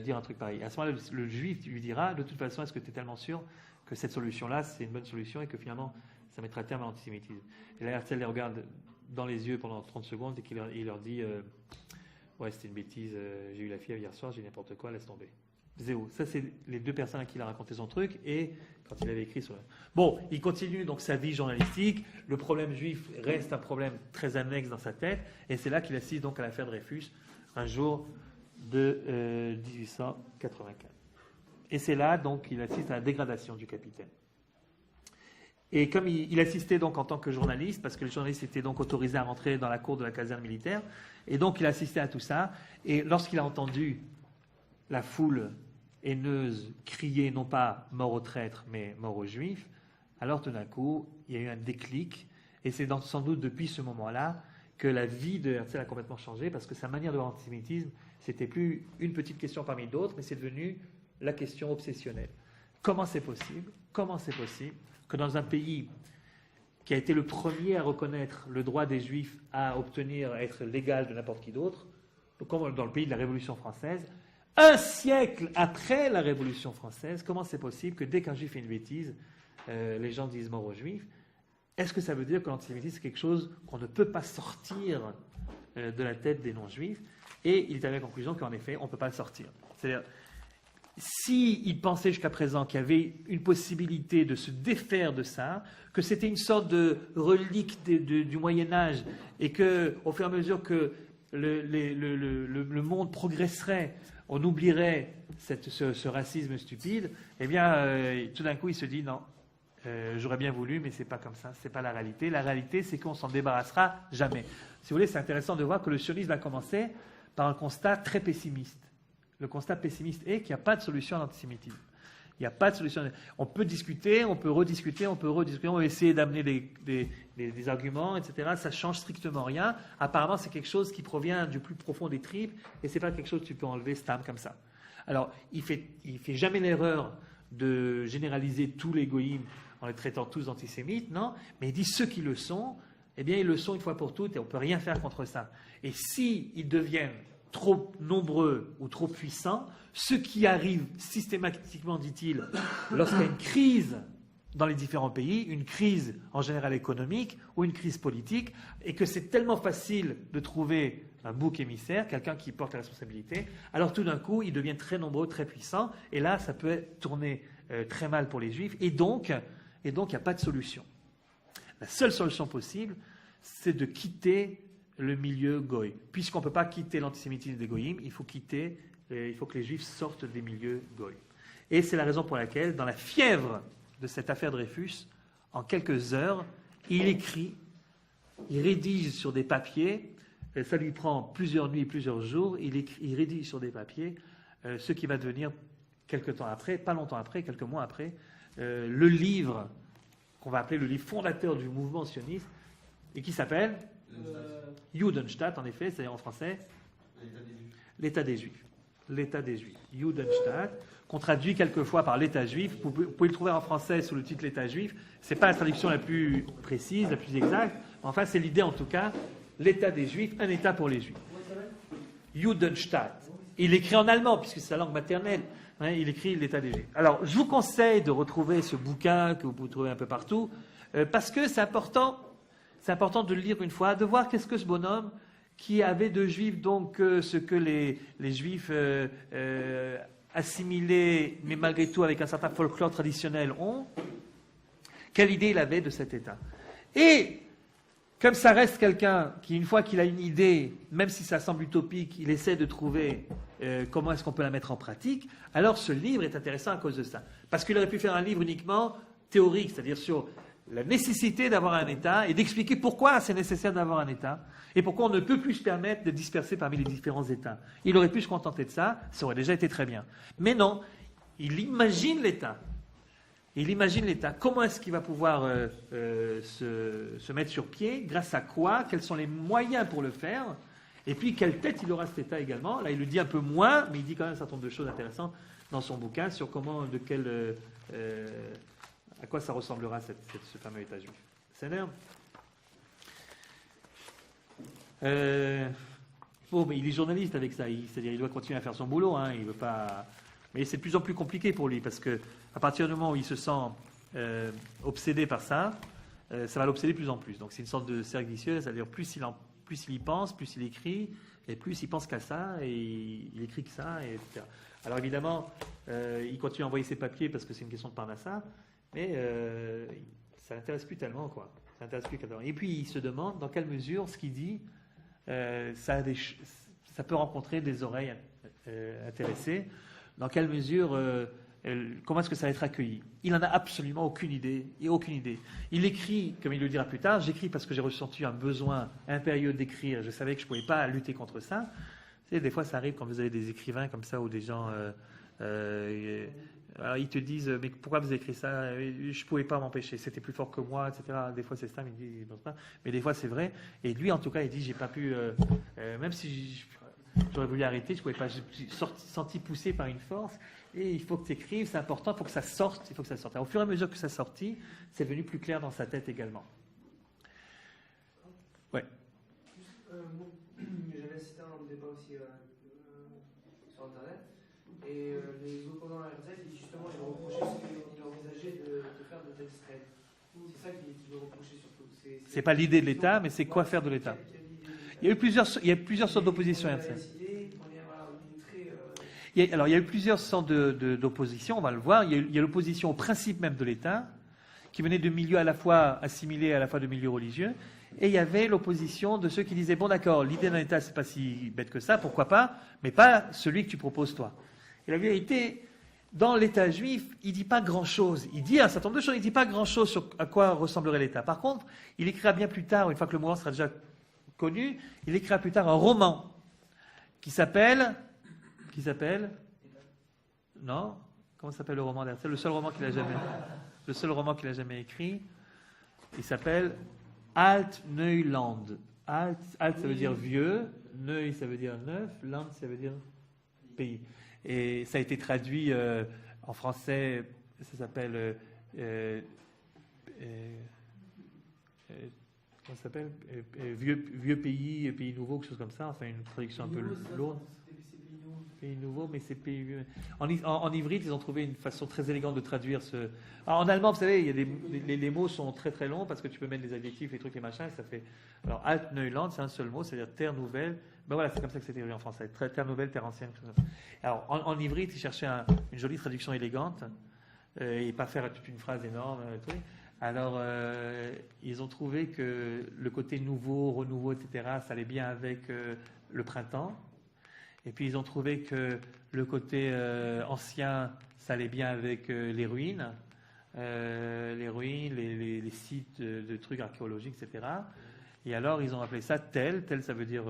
dire un truc pareil ?» À ce moment-là, le juif lui dira « De toute façon, est-ce que tu es tellement sûr que cette solution-là, c'est une bonne solution et que finalement, ça mettra terme à l'antisémitisme. » Et là, Herzl les regarde dans les yeux pendant 30 secondes et il leur dit ouais, c'était une bêtise, j'ai eu la fièvre hier soir, j'ai dit n'importe quoi, laisse tomber. Zéro. Ça, c'est les 2 personnes à qui il a raconté son truc et quand il avait écrit sur... Bon, il continue donc sa vie journalistique. Le problème juif reste un problème très annexe dans sa tête et c'est là qu'il assiste donc à l'affaire Dreyfus un jour de 1884. Et c'est là, donc, qu'il assiste à la dégradation du capitaine. Et comme il assistait donc en tant que journaliste, parce que les journalistes étaient donc autorisés à rentrer dans la cour de la caserne militaire, et donc il assistait à tout ça, et lorsqu'il a entendu la foule haineuse crier non pas mort aux traîtres, mais mort aux juifs, alors tout d'un coup, il y a eu un déclic, et c'est sans doute depuis ce moment-là que la vie de Herzl a complètement changé parce que sa manière de voir l'antisémitisme, c'était plus une petite question parmi d'autres, mais c'est devenu la question obsessionnelle. Comment c'est possible que dans un pays qui a été le premier à reconnaître le droit des Juifs à obtenir, à être l'égal de n'importe qui d'autre, comme dans le pays de la Révolution française, un siècle après la Révolution française, comment c'est possible que dès qu'un Juif fait une bêtise, les gens disent mort aux Juifs? Est-ce que ça veut dire que l'antisémitisme c'est quelque chose qu'on ne peut pas sortir de la tête des non-juifs? Et il est arrivé à la conclusion qu'en effet, on ne peut pas le sortir. C'est-à-dire, s'il pensait jusqu'à présent qu'il y avait une possibilité de se défaire de ça, que c'était une sorte de relique du Moyen-Âge, et qu'au fur et à mesure que le monde progresserait, on oublierait ce racisme stupide, eh bien, tout d'un coup, il se dit non. J'aurais bien voulu, mais c'est pas comme ça, c'est pas la réalité. La réalité, c'est qu'on s'en débarrassera jamais. Si vous voulez, c'est intéressant de voir que le sionisme a commencé par un constat très pessimiste. Le constat pessimiste est qu'il n'y a pas de solution à l'antisémitisme. Il n'y a pas de solution. On peut discuter, on peut rediscuter, on peut essayer d'amener des arguments, etc. Ça ne change strictement rien. Apparemment, c'est quelque chose qui provient du plus profond des tripes, et ce n'est pas quelque chose que tu peux enlever stam comme ça. Alors, il fait jamais l'erreur de généraliser tous les goïms en les traitant tous d'antisémites, non, mais il dit ceux qui le sont, eh bien ils le sont une fois pour toutes et on ne peut rien faire contre ça. Et s'ils deviennent trop nombreux ou trop puissants, ce qui arrive systématiquement, dit-il, lorsqu'il y a une crise dans les différents pays, une crise en général économique ou une crise politique, et que c'est tellement facile de trouver un bouc émissaire, quelqu'un qui porte la responsabilité, alors tout d'un coup, ils deviennent très nombreux, très puissants, et là, ça peut tourner très mal pour les Juifs, et donc, il n'y a pas de solution. La seule solution possible, c'est de quitter le milieu goï. Puisqu'on ne peut pas quitter l'antisémitisme des goïms, il faut que les Juifs sortent des milieux goï. Et c'est la raison pour laquelle, dans la fièvre de cette affaire Dreyfus, en quelques heures, il écrit, il rédige sur des papiers, ça lui prend plusieurs nuits, plusieurs jours, il rédige sur des papiers ce qui va devenir quelques temps après, pas longtemps après, quelques mois après, le livre qu'on va appeler le livre fondateur du mouvement sioniste, et qui s'appelle Judenstaat, en effet, c'est en français l'État des Juifs. L'État des Juifs. Judenstaat, qu'on traduit quelquefois par l'État juif. Vous pouvez le trouver en français sous le titre l'État juif. Ce n'est pas la traduction la plus précise, la plus exacte, mais enfin, c'est l'idée en tout cas. L'État des Juifs, un État pour les Juifs. Judenstaat. Il écrit en allemand, puisque c'est sa langue maternelle. Hein, il écrit l'État des Juifs. Alors, je vous conseille de retrouver ce bouquin que vous pouvez trouver un peu partout, parce que c'est important de le lire une fois, de voir qu'est-ce que ce bonhomme, qui avait de Juifs donc ce que les Juifs assimilés, mais malgré tout avec un certain folklore traditionnel ont, quelle idée il avait de cet État. Et comme ça reste quelqu'un qui, une fois qu'il a une idée, même si ça semble utopique, il essaie de trouver comment est-ce qu'on peut la mettre en pratique, alors ce livre est intéressant à cause de ça. Parce qu'il aurait pu faire un livre uniquement théorique, c'est-à-dire sur la nécessité d'avoir un État et d'expliquer pourquoi c'est nécessaire d'avoir un État et pourquoi on ne peut plus se permettre de disperser parmi les différents États. Il aurait pu se contenter de ça, ça aurait déjà été très bien. Mais non, il imagine l'État. Il imagine l'État. Comment est-ce qu'il va pouvoir se mettre sur pied? Grâce à quoi? Quels sont les moyens pour le faire? Et puis, quelle tête il aura cet État également? Là, il le dit un peu moins, mais il dit quand même un certain nombre de choses intéressantes dans son bouquin sur comment, à quoi ça ressemblera ce fameux État juif. C'est énorme. Bon, mais il est journaliste avec ça, c'est-à-dire il doit continuer à faire son boulot, hein, il veut pas. Mais c'est de plus en plus compliqué pour lui parce que à partir du moment où il se sent obsédé par ça, ça va l'obséder de plus en plus. Donc c'est une sorte de cercle vicieux, c'est-à-dire plus il y pense, plus il écrit, et plus il pense qu'à ça, et il écrit que ça, etc. Alors évidemment, il continue à envoyer ses papiers parce que c'est une question de Parnassa. Mais ça n'intéresse plus tellement, quoi. Ça n'intéresse plus tellement. Et puis, il se demande dans quelle mesure ce qu'il dit, ça peut rencontrer des oreilles intéressées, dans quelle mesure, comment est-ce que ça va être accueilli. Il n'en a absolument aucune idée, Il écrit, comme il le dira plus tard, j'écris parce que j'ai ressenti un besoin impérieux d'écrire, je savais que je ne pouvais pas lutter contre ça. Vous savez, des fois, ça arrive quand vous avez des écrivains comme ça, ou des gens Alors, ils te disent, mais pourquoi vous avez écrit ça? Je ne pouvais pas m'empêcher, c'était plus fort que moi, etc. Des fois, c'est ça, mais il pense pas. Mais des fois, c'est vrai. Et lui, en tout cas, il dit, j'ai pas pu, même si j'aurais voulu arrêter, je pouvais pas. Je suis senti poussé par une force. Et il faut que tu écrives, c'est important, il faut que ça sorte. Il faut que ça sorte. Alors, au fur et à mesure que ça sortit, c'est devenu plus clair dans sa tête également. Ouais. J'avais assisté à un débat aussi sur Internet. Et les opposants à RZ, justement, ils reprochaient ce qu'il envisageait de faire de l'État d'Israël. C'est ça qu'il veut reprocher surtout. C'est pas l'idée de l'État, mais c'est quoi faire de l'État. Il y a plusieurs sortes d'opposition à RZ. Il y a eu plusieurs sortes d'opposition, on va le voir. Il y a l'opposition au principe même de l'État, qui venait de milieux à la fois assimilés, à la fois de milieux religieux. Et il y avait l'opposition de ceux qui disaient, bon d'accord, l'idée d'un État, c'est pas si bête que ça, pourquoi pas, mais pas celui que tu proposes toi. Et la vérité, dans l'État juif, il ne dit pas grand-chose. Il dit un certain nombre de choses, il ne dit pas grand-chose sur à quoi ressemblerait l'État. Par contre, il écrira bien plus tard, une fois que le mouvement sera déjà connu, il écrira plus tard un roman qui s'appelle... Non? Comment s'appelle le roman d'Herzl? Le seul roman qu'il a jamais écrit, il s'appelle Alt-Neuland. Alt, ça veut dire vieux, Neu, ça veut dire neuf, Land, ça veut dire pays. Et ça a été traduit en français, ça s'appelle... comment ça s'appelle? Vieux pays, pays nouveau, quelque chose comme ça. Enfin, une traduction un peu lourde. Pays nouveau, mais c'est pays vieux. En ivrite, ils ont trouvé une façon très élégante de traduire ce... Alors, en allemand, vous savez, il y a les mots sont très très longs parce que tu peux mettre les adjectifs, les trucs, les machins, et ça fait... Alors, Alt-Neuland, c'est un seul mot, c'est-à-dire terre nouvelle. Ben voilà, c'est comme ça que c'est écrit en français. Terre nouvelle, terre ancienne. Alors, en ivrite, ils cherchaient une jolie traduction élégante et pas faire toute une phrase énorme. Alors, ils ont trouvé que le côté nouveau, renouveau, etc., ça allait bien avec le printemps. Et puis, ils ont trouvé que le côté ancien, ça allait bien avec les ruines, les sites de trucs archéologiques, etc. Et alors, ils ont appelé ça Tel, ça veut dire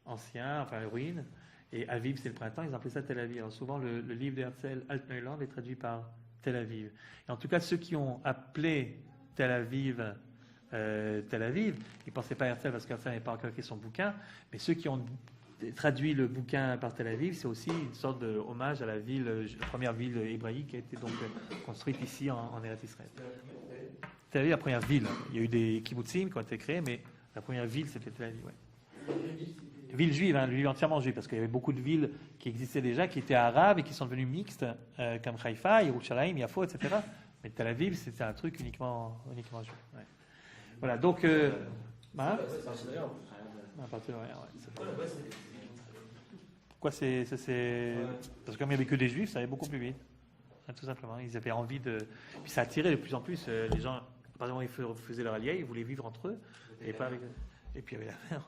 ancien, enfin ruine, et Aviv, c'est le printemps, ils ont appelé ça Tel Aviv. Alors, souvent, le livre d'Herzl, Alt-Neuland, est traduit par Tel Aviv. Et en tout cas, ceux qui ont appelé Tel Aviv, ils ne pensaient pas à Herzl parce qu'Herzl n'avait pas encore écrit son bouquin, mais ceux qui ont traduit le bouquin par Tel Aviv, c'est aussi une sorte d'hommage à la première ville hébraïque qui a été donc construite ici en Eretz Israël. Tel Aviv, la première ville. Il y a eu des kibbutzim qui ont été créés, mais la première ville, c'était Tel Aviv. Ouais. Ville juive, ville entièrement juive, parce qu'il y avait beaucoup de villes qui existaient déjà, qui étaient arabes et qui sont devenues mixtes, comme Haïfa, Yerushalayim, Yafo, etc. Mais Tel Aviv, c'était un truc uniquement juif. Ouais. Voilà, donc... Pourquoi c'est... Parce que comme il n'y avait que des juifs, ça allait beaucoup plus vite. Tout simplement. Ils avaient envie de... Puis ça attirait de plus en plus les gens. Par exemple, ils faisaient leur allié, ils voulaient vivre entre eux. Et pas avec... Et puis il y avait la mer.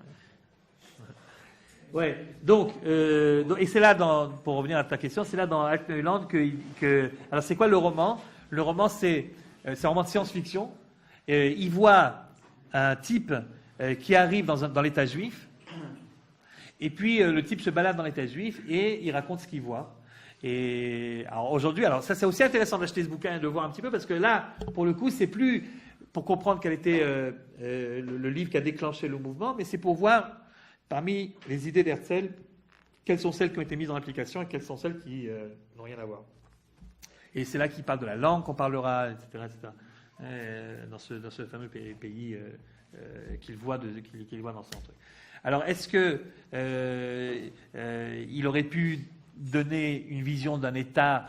Ouais. Donc, et c'est là, pour revenir à ta question, c'est là dans Alt-Neuland que... Alors c'est quoi le roman? Le roman, c'est un roman de science-fiction. Il voit un type qui arrive dans l'État juif. Et puis le type se balade dans l'État juif et il raconte ce qu'il voit. Et alors aujourd'hui, ça c'est aussi intéressant d'acheter ce bouquin et de le voir un petit peu parce que là, pour le coup, c'est plus pour comprendre quel était le livre qui a déclenché le mouvement, mais c'est pour voir parmi les idées d'Herzl quelles sont celles qui ont été mises en application et quelles sont celles qui n'ont rien à voir. Et c'est là qu'il parle de la langue qu'on parlera, etc., dans ce fameux pays qu'il voit dans son truc. Alors, est-ce que il aurait pu donner une vision d'un État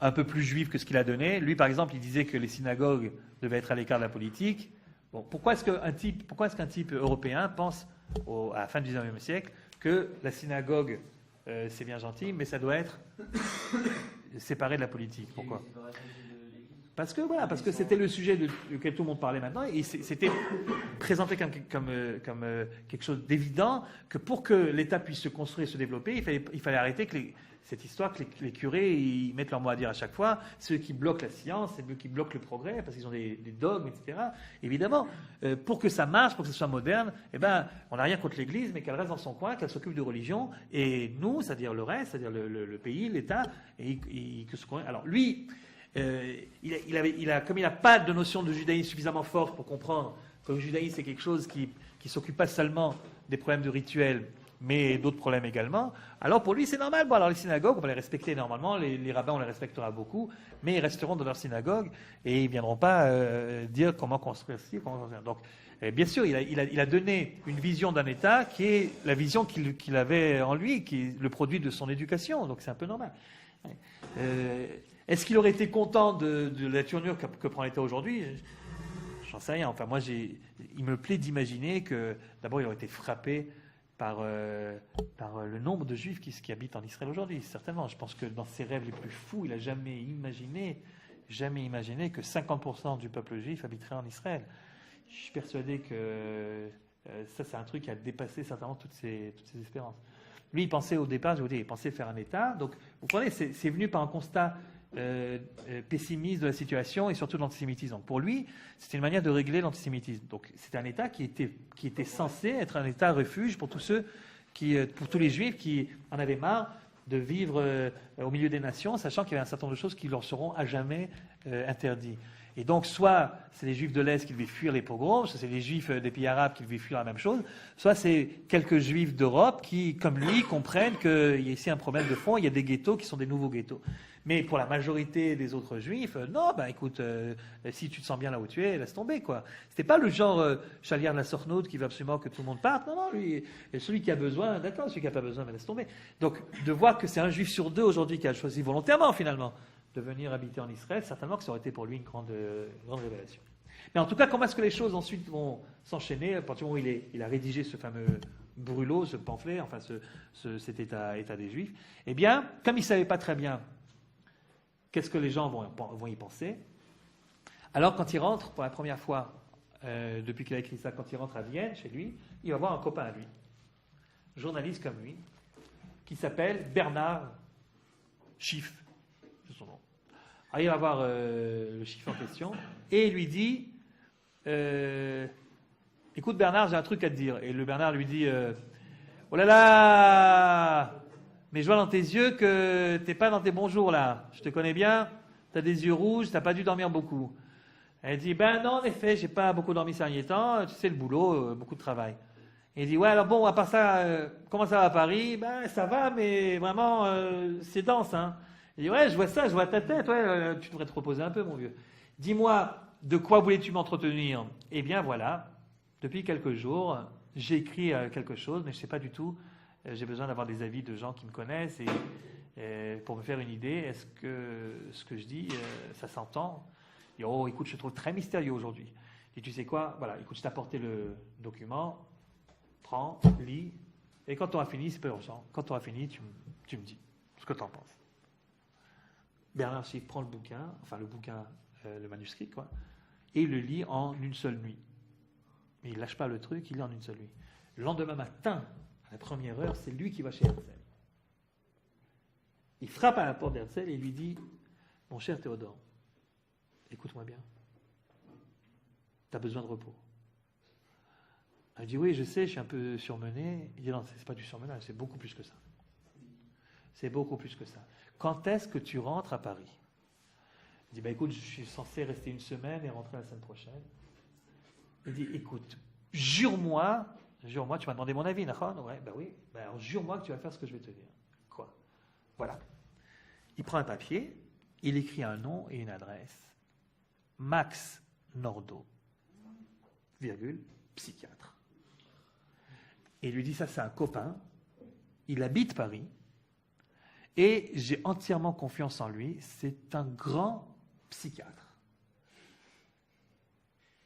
un peu plus juif que ce qu'il a donné? Lui, par exemple, il disait que les synagogues devaient être à l'écart de la politique. Bon, pourquoi est-ce qu'un type européen pense, à la fin du XIXe siècle, que la synagogue, c'est bien gentil, mais ça doit être séparé de la politique? Pourquoi? Parce que c'était le sujet duquel tout le monde parlait maintenant, et c'était présenté comme quelque chose d'évident, que pour que l'État puisse se construire et se développer, il fallait arrêter cette histoire que les curés ils mettent leur mot à dire à chaque fois, ceux qui bloquent la science, c'est eux qui bloquent le progrès, parce qu'ils ont des dogmes, etc. Évidemment, pour que ça marche, pour que ce soit moderne, on n'a rien contre l'Église, mais qu'elle reste dans son coin, qu'elle s'occupe de religion, et nous, c'est-à-dire le reste, c'est-à-dire le pays, l'État, alors lui, comme il n'a pas de notion de judaïsme suffisamment forte pour comprendre que le judaïsme c'est quelque chose qui ne s'occupe pas seulement des problèmes de rituels, mais d'autres problèmes également, alors pour lui c'est normal. Bon, alors les synagogues, on va les respecter normalement, les rabbins on les respectera beaucoup, mais ils resteront dans leur synagogue et ils ne viendront pas dire comment construire ci, comment construire. Donc, bien sûr, il a donné une vision d'un État qui est la vision qu'il avait en lui, qui est le produit de son éducation, donc c'est un peu normal. Est-ce qu'il aurait été content de la tournure que prend l'État aujourd'hui? J'en sais rien. Enfin, moi, il me plaît d'imaginer que, d'abord, il aurait été frappé par le nombre de Juifs qui habitent en Israël aujourd'hui, certainement. Je pense que dans ses rêves les plus fous, il n'a jamais imaginé que 50% du peuple juif habiterait en Israël. Je suis persuadé que ça, c'est un truc qui a dépassé certainement toutes ses espérances. Lui, il pensait au départ, je vous dis, il pensait faire un État. Donc, vous comprenez, c'est venu par un constat pessimiste de la situation et surtout de l'antisémitisme. Pour lui, c'était une manière de régler l'antisémitisme. Donc, c'était un État qui était censé être un État refuge pour tous pour tous les Juifs qui en avaient marre de vivre au milieu des nations, sachant qu'il y avait un certain nombre de choses qui leur seront à jamais interdites. Et donc, soit c'est les Juifs de l'Est qui devaient fuir les pogroms, soit c'est les Juifs des pays arabes qui devaient fuir la même chose, soit c'est quelques Juifs d'Europe qui, comme lui, comprennent qu'il y a ici un problème de fond, il y a des ghettos qui sont des nouveaux ghettos. Mais pour la majorité des autres Juifs, non, écoute, si tu te sens bien là où tu es, laisse tomber, quoi. C'était pas le genre Chaliard de la Sornaute qui veut absolument que tout le monde parte. Non, lui, celui qui a besoin, d'accord, celui qui n'a pas besoin, laisse tomber. Donc, de voir que c'est un Juif sur deux aujourd'hui qui a choisi volontairement, finalement, de venir habiter en Israël, certainement que ça aurait été pour lui une grande révélation. Mais en tout cas, comment est-ce que les choses ensuite vont s'enchaîner à partir du moment où il a rédigé ce fameux brûlot, ce pamphlet, enfin cet état des Juifs? Eh bien, comme il ne savait pas très bien qu'est-ce que les gens vont y penser, alors quand il rentre pour la première fois, depuis qu'il a écrit ça, quand il rentre à Vienne, chez lui, il va voir un copain à lui, journaliste comme lui, qui s'appelle Bernard Schiff. C'est son nom. Alors il va voir le Schiff en question et il lui dit écoute Bernard, j'ai un truc à te dire. Et le Bernard lui dit oh là là, mais je vois dans tes yeux que t'es pas dans tes bons jours là. Je te connais bien, tu as des yeux rouges, t'as pas dû dormir beaucoup. Elle dit non, en effet, j'ai pas beaucoup dormi ces derniers temps, tu sais le boulot, beaucoup de travail. Et il dit ouais, alors bon, à part ça, comment ça va à Paris? Ça va, mais vraiment c'est dense, hein. Il dit ouais, je vois ça, je vois ta tête, ouais, tu devrais te reposer un peu, mon vieux. Dis-moi, de quoi voulais-tu m'entretenir? Eh bien voilà, depuis quelques jours, j'ai écrit quelque chose, mais je ne sais pas du tout. J'ai besoin d'avoir des avis de gens qui me connaissent et pour me faire une idée, est-ce que ce que je dis, ça s'entend? Il dit oh, écoute, je te trouve très mystérieux aujourd'hui. Et tu sais quoi? Voilà, écoute, je t'ai apporté le document, prends, lis, et quand tu auras fini, c'est pas urgent. Quand tu auras fini, tu me dis ce que tu en penses. Bernard Schiff prend le bouquin, le manuscrit, quoi, et il le lit en une seule nuit. Mais il ne lâche pas le truc, il lit en une seule nuit. Le lendemain matin, à la première heure, c'est lui qui va chez Herzl. Il frappe à la porte d'Herzl et il lui dit « Mon cher Théodore, écoute-moi bien, tu as besoin de repos. » Il dit « Oui, je sais, je suis un peu surmené. » Il dit « Non, c'est pas du surmenage, c'est beaucoup plus que ça. C'est beaucoup plus que ça. Quand est-ce que tu rentres à Paris? » Il dit écoute, je suis censé rester une semaine et rentrer la semaine prochaine. Il dit écoute, jure-moi, tu m'as demandé mon avis, d'accord? Ouais, oui. Alors jure-moi que tu vas faire ce que je vais te dire. Quoi? Voilà. Il prend un papier, il écrit un nom et une adresse. Max Nordau, virgule, psychiatre. Et il lui dit ça, c'est un copain. Il habite Paris. Et j'ai entièrement confiance en lui. C'est un grand psychiatre.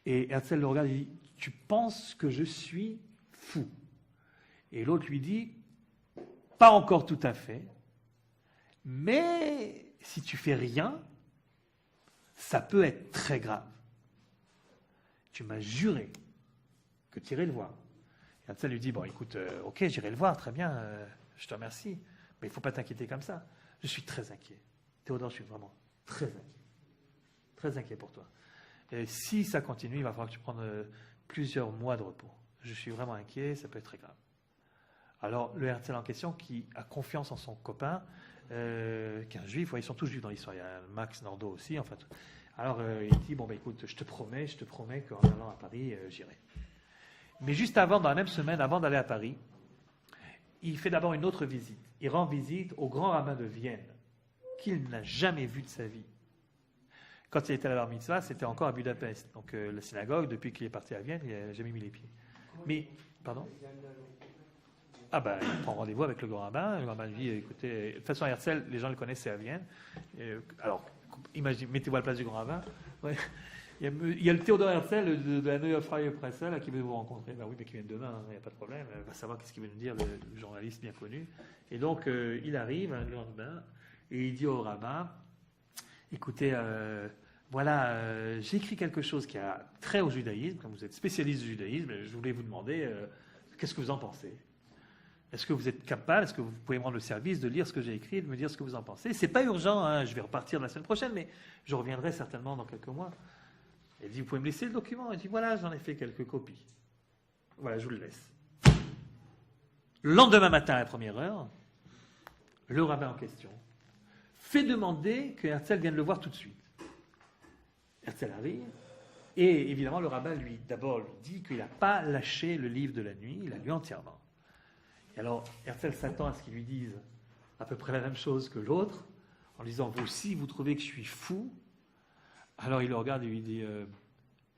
Et Herzl le regarde et dit « Tu penses que je suis fou ?» Et l'autre lui dit « Pas encore tout à fait, mais si tu fais rien, ça peut être très grave. Tu m'as juré que tu irais le voir. Et Herzl lui dit, bon, écoute, ok, j'irai le voir, très bien, je te remercie, mais il ne faut pas t'inquiéter comme ça. Je suis très inquiet. Théodore, je suis vraiment très inquiet. Très inquiet pour toi. Et si ça continue, il va falloir que tu prennes plusieurs mois de repos. Je suis vraiment inquiet, ça peut être très grave. Alors, le Herzl en question, qui a confiance en son copain, qui est un juif, ils sont tous juifs dans l'histoire, il y a Max Nordau aussi, en fait. Alors, il dit, bon, écoute, je te promets qu'en allant à Paris, j'irai. Mais juste avant, dans la même semaine, avant d'aller à Paris, il fait d'abord une autre visite. Il rend visite au grand rabbin de Vienne, qu'il n'a jamais vu de sa vie. Quand il était à la bar mitzvah, c'était encore à Budapest. Donc la synagogue, depuis qu'il est parti à Vienne, il n'a jamais mis les pieds. Mais, pardon ? Ah ben, il prend rendez-vous avec le grand rabbin. Le grand rabbin lui dit, écoutez, de toute façon, Herzl, les gens le connaissaient à Vienne. Alors, mettez-vous à la place du grand rabbin. Ouais. Il y a le Théodore Herzl de la Neue Freie Presse là, qui veut vous rencontrer. Ben oui, mais qui vient demain, il n'y a pas de problème. Il va savoir qu'est-ce qu'il veut nous dire, le journaliste bien connu. Et donc, il arrive le lendemain et il dit au rabbin, écoutez, voilà, j'ai écrit quelque chose qui a trait au judaïsme. Comme vous êtes spécialiste du judaïsme, je voulais vous demander, qu'est-ce que vous en pensez ? Est-ce que vous êtes capable, est-ce que vous pouvez me rendre le service de lire ce que j'ai écrit et de me dire ce que vous en pensez ? C'est pas urgent, hein, je vais repartir la semaine prochaine, mais je reviendrai certainement dans quelques mois. Il dit, vous pouvez me laisser le document ? Il dit, voilà, j'en ai fait quelques copies. Voilà, je vous le laisse. Le lendemain matin, à la première heure, le rabbin en question fait demander que Herzl vienne le voir tout de suite. Herzl arrive, et évidemment, le rabbin, d'abord, lui dit qu'il n'a pas lâché le livre de la nuit, il l'a lu entièrement. Et alors, Herzl s'attend à ce qu'il lui dise à peu près la même chose que l'autre, en lui disant, vous aussi, vous trouvez que je suis fou ? Alors, il le regarde et lui dit,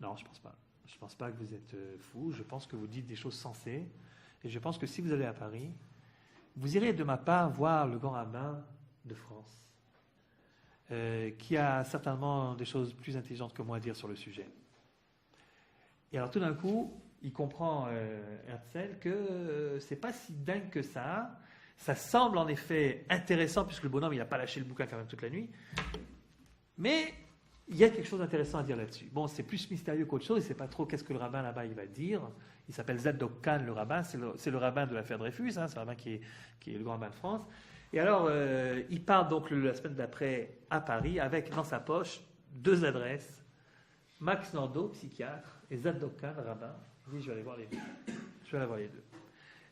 non, je ne pense pas. Je ne pense pas que vous êtes fou, je pense que vous dites des choses sensées, et je pense que si vous allez à Paris, vous irez de ma part voir le grand rabbin de France, qui a certainement des choses plus intelligentes que moi à dire sur le sujet. Et alors, tout d'un coup, il comprend, Herzl, que c'est pas si dingue que ça. Ça semble en effet intéressant, puisque le bonhomme, il n'a pas lâché le bouquin quand même toute la nuit. Mais il y a quelque chose d'intéressant à dire là-dessus. Bon, c'est plus mystérieux qu'autre chose, il ne sait pas trop qu'est-ce que le rabbin là-bas il va dire. Il s'appelle Zadok Khan, le rabbin, c'est le rabbin de l'affaire Dreyfus, hein, c'est le rabbin qui est le grand rabbin de France. Et alors, il part donc la semaine d'après à Paris, avec dans sa poche 2 adresses, Max Nordau, psychiatre, et Zadok Khan, rabbin. Il dit, je vais aller voir les deux. Je vais aller voir les deux.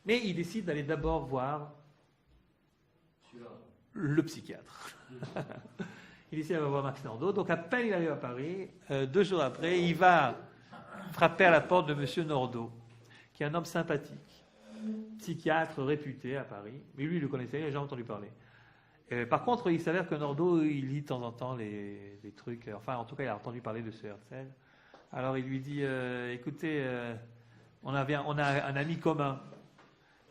Mais il décide d'aller d'abord voir le psychiatre. Il décide d'aller voir Max Nordau. Donc, à peine il arrive à Paris, 2 jours après, il va frapper à la porte de M. Nordau, qui est un homme sympathique, psychiatre réputé à Paris. Mais lui, il le connaissait, il n'a jamais entendu parler. Par contre, il s'avère que Nordau, il lit de temps en temps les trucs. Enfin, en tout cas, il a entendu parler de ce Herzl. Alors, il lui dit, écoutez, on a un ami commun,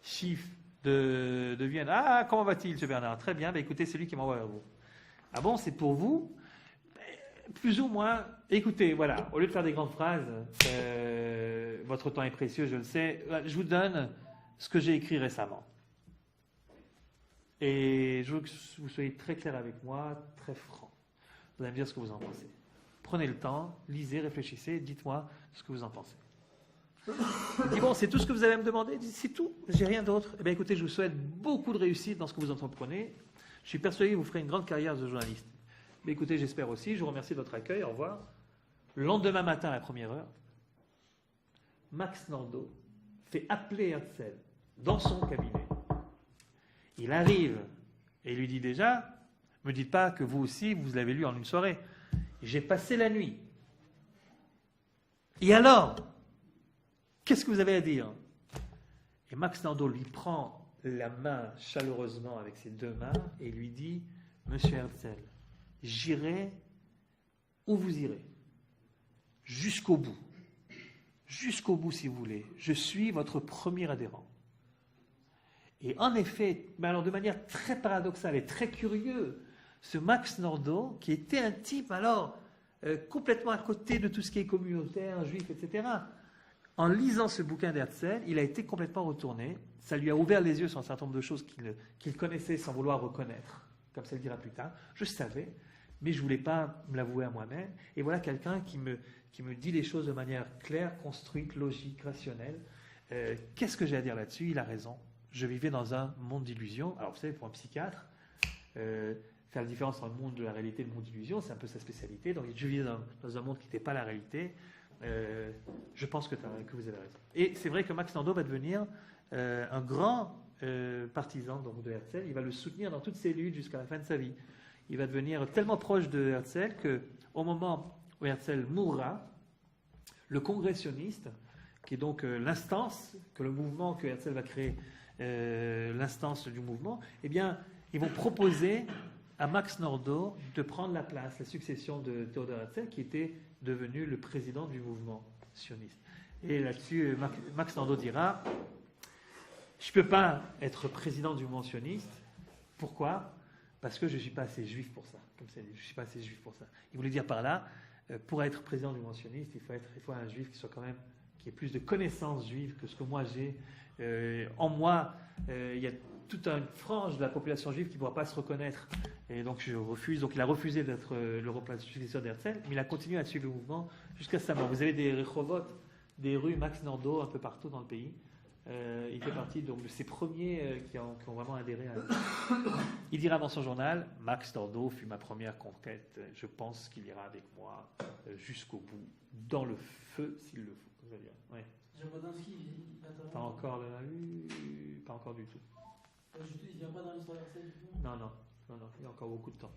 Schiff de Vienne. Ah, comment va-t-il, ce Bernard ? Très bien, écoutez, c'est lui qui m'envoie vers vous. Ah bon, c'est pour vous ? Plus ou moins. Écoutez, voilà, au lieu de faire des grandes phrases, votre temps est précieux, je le sais, je vous donne ce que j'ai écrit récemment. Et je veux que vous soyez très clair avec moi, très franc. Vous allez me dire ce que vous en pensez. Prenez le temps, lisez, réfléchissez, dites-moi ce que vous en pensez. Il dit, bon, c'est tout ce que vous avez à me demander ? Il dit, c'est tout, j'ai rien d'autre. Eh bien, écoutez, je vous souhaite beaucoup de réussite dans ce que vous entreprenez. Je suis persuadé que vous ferez une grande carrière de journaliste. Mais écoutez, j'espère aussi, je vous remercie de votre accueil, au revoir. Le lendemain matin, à la première heure, Max Nordau fait appeler Herzl dans son cabinet. Il arrive et il lui dit déjà, ne me dites pas que vous aussi, vous l'avez lu en une soirée. J'ai passé la nuit. Et alors, qu'est-ce que vous avez à dire ? Et Max Nordau lui prend la main chaleureusement avec ses 2 mains et lui dit, Monsieur Herzl, j'irai où vous irez, jusqu'au bout si vous voulez. Je suis votre premier adhérent. Et en effet, mais alors de manière très paradoxale et très curieuse, ce Max Nordau, qui était un type alors complètement à côté de tout ce qui est communautaire, juif, etc., en lisant ce bouquin d'Herzl, il a été complètement retourné. Ça lui a ouvert les yeux sur un certain nombre de choses qu'il connaissait sans vouloir reconnaître, comme ça le dira plus tard. Je savais mais je ne voulais pas me l'avouer à moi-même. Et voilà quelqu'un qui me dit les choses de manière claire, construite, logique, rationnelle. Qu'est-ce que j'ai à dire là-dessus? Il a raison. Je vivais dans un monde d'illusions. Alors, vous savez, pour un psychiatre, faire la différence entre le monde de la réalité et le monde d'illusion, c'est un peu sa spécialité. Donc, je vivais dans un monde qui n'était pas la réalité. Je pense que vous avez raison. Et c'est vrai que Max Nordau va devenir un grand partisan donc, de Herzl. Il va le soutenir dans toutes ses luttes jusqu'à la fin de sa vie. Il va devenir tellement proche de Herzl qu'au moment où Herzl mourra, le congrès sioniste, qui est donc l'instance, que le mouvement que Herzl va créer, l'instance du mouvement, eh bien, ils vont proposer à Max Nordau de prendre la place, la succession de Theodor Herzl, qui était devenu le président du mouvement sioniste. Et là-dessus, Max Nordau dira « Je ne peux pas être président du mouvement sioniste. Pourquoi ? Parce que je ne suis pas assez juif pour ça. » Comme ça, je ne suis pas assez juif pour ça. Il voulait dire par là, pour être président du mouvement sioniste, il faut un juif qui ait plus de connaissances juives que ce que moi j'ai. En moi, il y a toute une frange de la population juive qui ne pourra pas se reconnaître. Et donc je refuse. Donc il a refusé d'être le successeur d'Herzl, mais il a continué à suivre le mouvement jusqu'à sa mort. Vous avez des rechovots, des rues Max Nordau un peu partout dans le pays. Il fait partie donc, de ces premiers qui ont vraiment adhéré à lui. Il dira dans son journal, Max Nordau fut ma première conquête. Je pense qu'il ira avec moi jusqu'au bout, dans le feu s'il le faut. Ouais. Jabotinsky, il intervient. Pas encore pas encore du tout. Il ne vient pas dans l'histoire d'Herzl du tout. Non, il y a encore beaucoup de temps.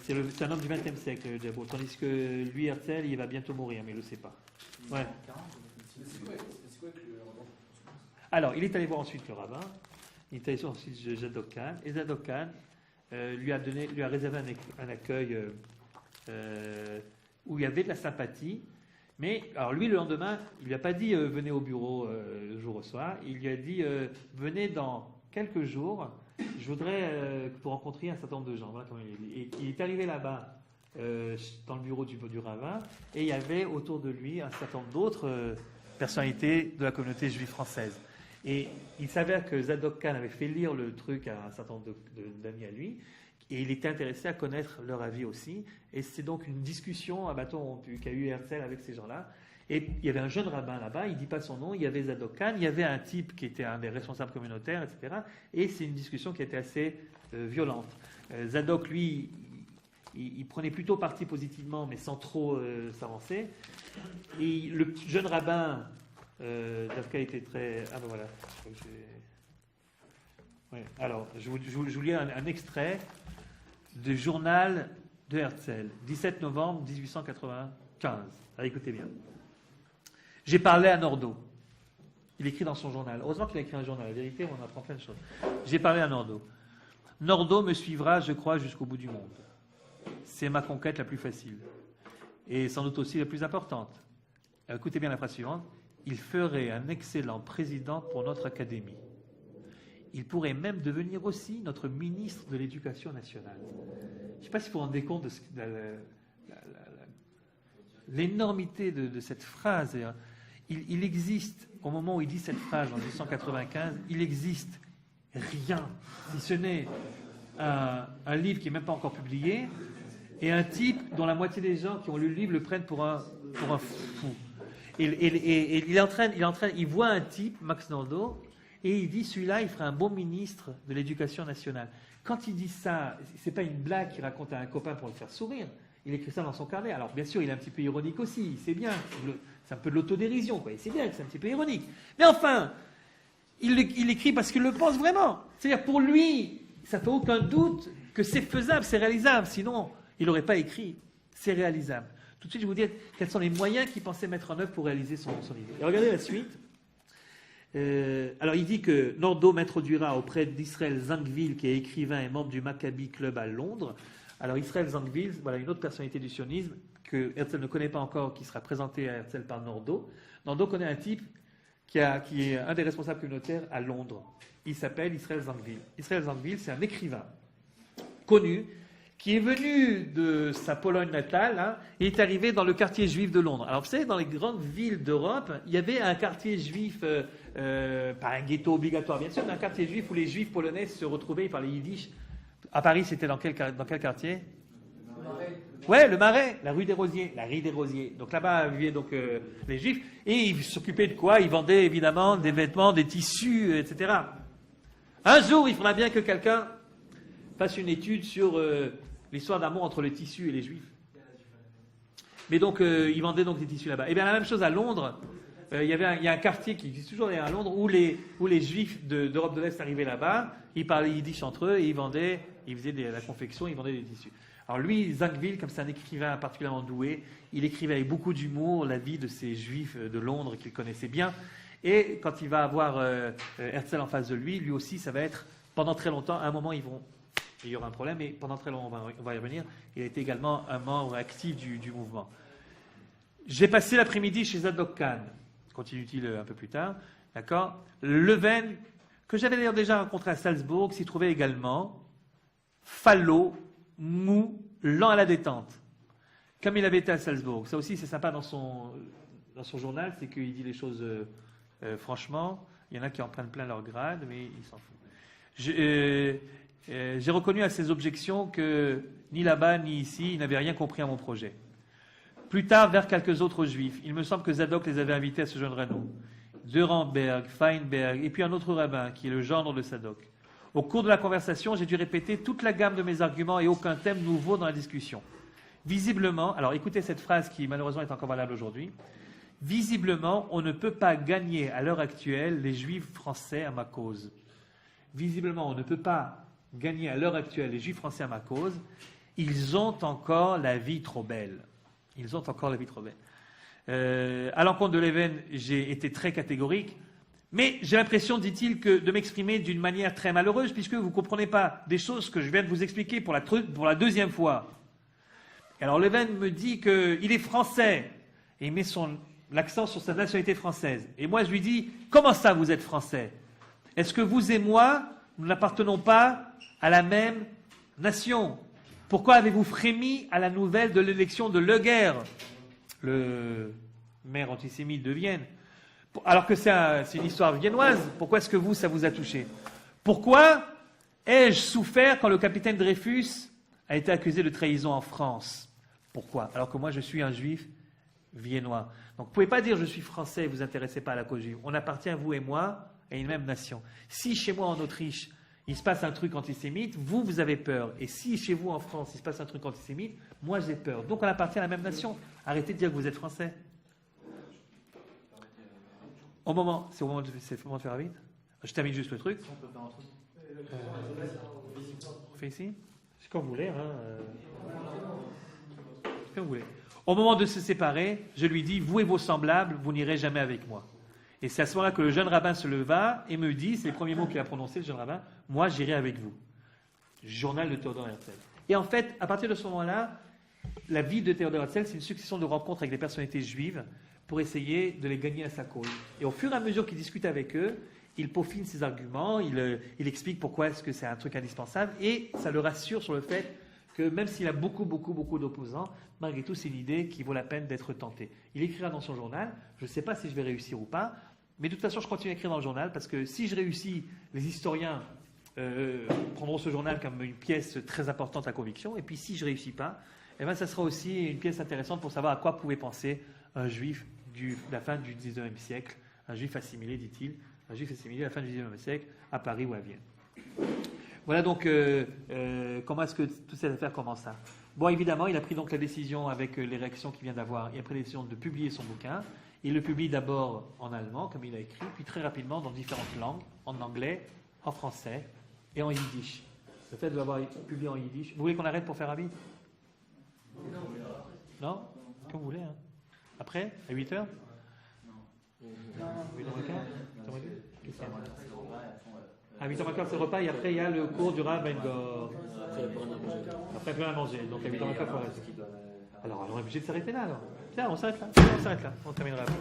C'est un homme du XXe siècle, Jabot, tandis que lui, Herzl, il va bientôt mourir, mais il ne le sait pas. Ouais. C'est quoi que le rabbin? Alors, il est allé voir ensuite le rabbin, il est allé voir ensuite Zadok Khan, et Zadok Khan lui a réservé un accueil où il y avait de la sympathie. Mais, alors lui, le lendemain, il ne lui a pas dit venez au bureau le jour au soir. Il lui a dit venez dans quelques jours, je voudrais que vous rencontriez un certain nombre de gens. Voilà comment il est dit. Et il est arrivé là-bas, dans le bureau du rabbin, et il y avait autour de lui un certain nombre d'autres personnalités de la communauté juive française. Et il s'avère que Zadok Khan avait fait lire le truc à un certain nombre d'amis à lui. Et il était intéressé à connaître leur avis aussi. Et c'est donc une discussion à bâton rompu qu'a eu Herzl avec ces gens-là. Et il y avait un jeune rabbin là-bas, il ne dit pas son nom, il y avait Zadok Khan, il y avait un type qui était un des responsables communautaires, etc. Et c'est une discussion qui était assez violente. Zadok, lui, il prenait plutôt parti positivement, mais sans trop s'avancer. Et le jeune rabbin, Dafka était très... Ah ben voilà, je crois que j'ai... Ouais. Alors, je vous lis un extrait du journal de Herzl, 17 novembre 1895. Alors, écoutez bien. J'ai parlé à Nordau. Il écrit dans son journal. Heureusement qu'il a écrit un journal. La vérité, on apprend plein de choses. J'ai parlé à Nordau. Nordau me suivra, je crois, jusqu'au bout du monde. C'est ma conquête la plus facile. Et sans doute aussi la plus importante. Alors, écoutez bien la phrase suivante. Il ferait un excellent président pour notre académie. Il pourrait même devenir aussi notre ministre de l'Éducation nationale. Je ne sais pas si vous vous rendez compte de l'énormité de cette phrase. Il existe, au moment où il dit cette phrase, en 1895, il existe rien, si ce n'est un livre qui n'est même pas encore publié, et un type dont la moitié des gens qui ont lu le livre le prennent pour un fou. Et il voit un type, Max Nordau, et il dit, celui-là, il ferait un bon ministre de l'Éducation nationale. Quand il dit ça, c'est pas une blague qu'il raconte à un copain pour le faire sourire. Il écrit ça dans son carnet. Alors, bien sûr, il est un petit peu ironique aussi. Il sait bien. C'est un peu de l'autodérision, quoi. Il sait bien que c'est un petit peu ironique. Mais enfin, il écrit parce qu'il le pense vraiment. C'est-à-dire, pour lui, ça fait aucun doute que c'est faisable, c'est réalisable. Sinon, il n'aurait pas écrit. C'est réalisable. Tout de suite, je vais vous dire quels sont les moyens qu'il pensait mettre en œuvre pour réaliser son idée. Et regardez la suite. Alors, il dit que Nordau m'introduira auprès d'Israël Zangwill, qui est écrivain et membre du Maccabi Club à Londres. Alors, Israël Zangwill, voilà une autre personnalité du sionisme que Herzl ne connaît pas encore, qui sera présenté à Herzl par Nordau. Nordau connaît un type qui est un des responsables communautaires à Londres. Il s'appelle Israël Zangwill. Israël Zangwill, c'est un écrivain connu qui est venu de sa Pologne natale, hein, et est arrivé dans le quartier juif de Londres. Alors, vous savez, dans les grandes villes d'Europe, il y avait un quartier juif, pas un ghetto obligatoire, bien sûr, mais un quartier juif où les juifs polonais se retrouvaient, ils parlaient yiddish. À Paris, c'était dans quel quartier? Ouais, le Marais, la rue des Rosiers. La rue des Rosiers. Donc là-bas vivaient donc, les Juifs. Et ils s'occupaient de quoi? Ils vendaient évidemment des vêtements, des tissus, etc. Un jour, il faudra bien que quelqu'un fasse une étude sur l'histoire d'amour entre le tissu et les Juifs. Mais donc, ils vendaient donc des tissus là-bas. Et bien la même chose à Londres. Il y a un quartier qui existe toujours à Londres où les Juifs d'Europe de l'Est arrivaient là-bas. Ils parlaient yiddish entre eux et ils faisaient la confection, ils vendaient des tissus. Alors lui, Zangwill, comme c'est un écrivain particulièrement doué, il écrivait avec beaucoup d'humour la vie de ces Juifs de Londres qu'il connaissait bien. Et quand il va avoir Herzl en face de lui aussi, ça va être pendant très longtemps. À un moment, il y aura un problème, mais pendant très longtemps, on va y revenir. Il a été également un membre actif du mouvement. J'ai passé l'après-midi chez Zadok Khan. Continue-t-il un peu plus tard. D'accord. Leven, que j'avais d'ailleurs déjà rencontré à Salzbourg, s'y trouvait également falot, mou, lent à la détente. Comme il avait été à Salzbourg. Ça aussi, c'est sympa dans son journal, c'est qu'il dit les choses franchement. Il y en a qui en prennent plein leur grade, mais il s'en fout. J'ai reconnu à ses objections que ni là-bas ni ici, il n'avait rien compris à mon projet. Plus tard, vers quelques autres juifs, il me semble que Zadok les avait invités à se joindre à nous. Durenberg, Feinberg, et puis un autre rabbin, qui est le gendre de Zadok. Au cours de la conversation, j'ai dû répéter toute la gamme de mes arguments et aucun thème nouveau dans la discussion. Visiblement, alors écoutez cette phrase qui malheureusement est encore valable aujourd'hui. Visiblement, on ne peut pas gagner à l'heure actuelle les juifs français à ma cause. Visiblement, on ne peut pas gagner à l'heure actuelle les juifs français à ma cause. Ils ont encore la vie trop belle. Ils ont encore la vie trop belle. À l'encontre de Leven, j'ai été très catégorique, mais j'ai l'impression, dit-il, de m'exprimer d'une manière très malheureuse, puisque vous ne comprenez pas des choses que je viens de vous expliquer pour la deuxième fois. Alors Leven me dit qu'il est français, et il met l'accent sur sa nationalité française. Et moi, je lui dis, comment ça, vous êtes français? Est-ce que vous et moi, nous n'appartenons pas à la même nation? Pourquoi avez-vous frémi à la nouvelle de l'élection de Le Guerre, le maire antisémite de Vienne? Alors que c'est une histoire viennoise, pourquoi est-ce que ça vous a touché? Pourquoi ai-je souffert quand le capitaine Dreyfus a été accusé de trahison en France? Pourquoi? Alors que moi, je suis un juif viennois. Donc, vous ne pouvez pas dire je suis français et vous ne vous intéressez pas à la cause juive. On appartient, vous et moi, à une même nation. Si chez moi en Autriche, il se passe un truc antisémite, vous avez peur. Et si chez vous en France, il se passe un truc antisémite, moi j'ai peur. Donc on appartient à la même nation. Arrêtez de dire que vous êtes français. C'est au moment de faire vite. Je termine juste le truc. On fait ici? C'est comme vous voulez. Comme vous voulez. Au moment de se séparer, je lui dis, vous et vos semblables, vous n'irez jamais avec moi. Et c'est à ce moment-là que le jeune rabbin se leva et me dit, c'est les premiers mots qu'il a prononcés, le jeune rabbin, moi j'irai avec vous. Journal de Théodore Herzl. Et en fait, à partir de ce moment-là, la vie de Théodore Herzl, c'est une succession de rencontres avec des personnalités juives pour essayer de les gagner à sa cause. Et au fur et à mesure qu'il discute avec eux, il peaufine ses arguments, il explique pourquoi est-ce que c'est un truc indispensable, et ça le rassure sur le fait que même s'il a beaucoup d'opposants, malgré tout, c'est une idée qui vaut la peine d'être tentée. Il écrira dans son journal, je ne sais pas si je vais réussir ou pas, mais de toute façon, je continue à écrire dans le journal, parce que si je réussis, les historiens prendront ce journal comme une pièce très importante à conviction, et puis si je ne réussis pas, eh bien, ça sera aussi une pièce intéressante pour savoir à quoi pouvait penser un juif de la fin du XIXe siècle, un juif assimilé, dit-il, un juif assimilé à la fin du XIXe siècle, à Paris ou à Vienne. Voilà donc comment est-ce que toute cette affaire commença. Bon, évidemment, il a pris donc la décision avec les réactions qu'il vient d'avoir. Il a pris la décision de publier son bouquin. Il le publie d'abord en allemand, comme il a écrit, puis très rapidement dans différentes langues, en anglais, en français et en yiddish. Le fait de l'avoir publié en yiddish. Vous voulez qu'on arrête pour faire Rabbi? Non? Comme vous voulez. Hein. Après? À 8h? Non. 8h15? À 8h15, c'est le repas, et après, il y a le cours du Rav Ben-Gor. Après, il y a à manger. Donc, à 8h15, il faut rester. Alors, on est obligé de s'arrêter là, alors. Tiens, on s'arrête là. On terminera après.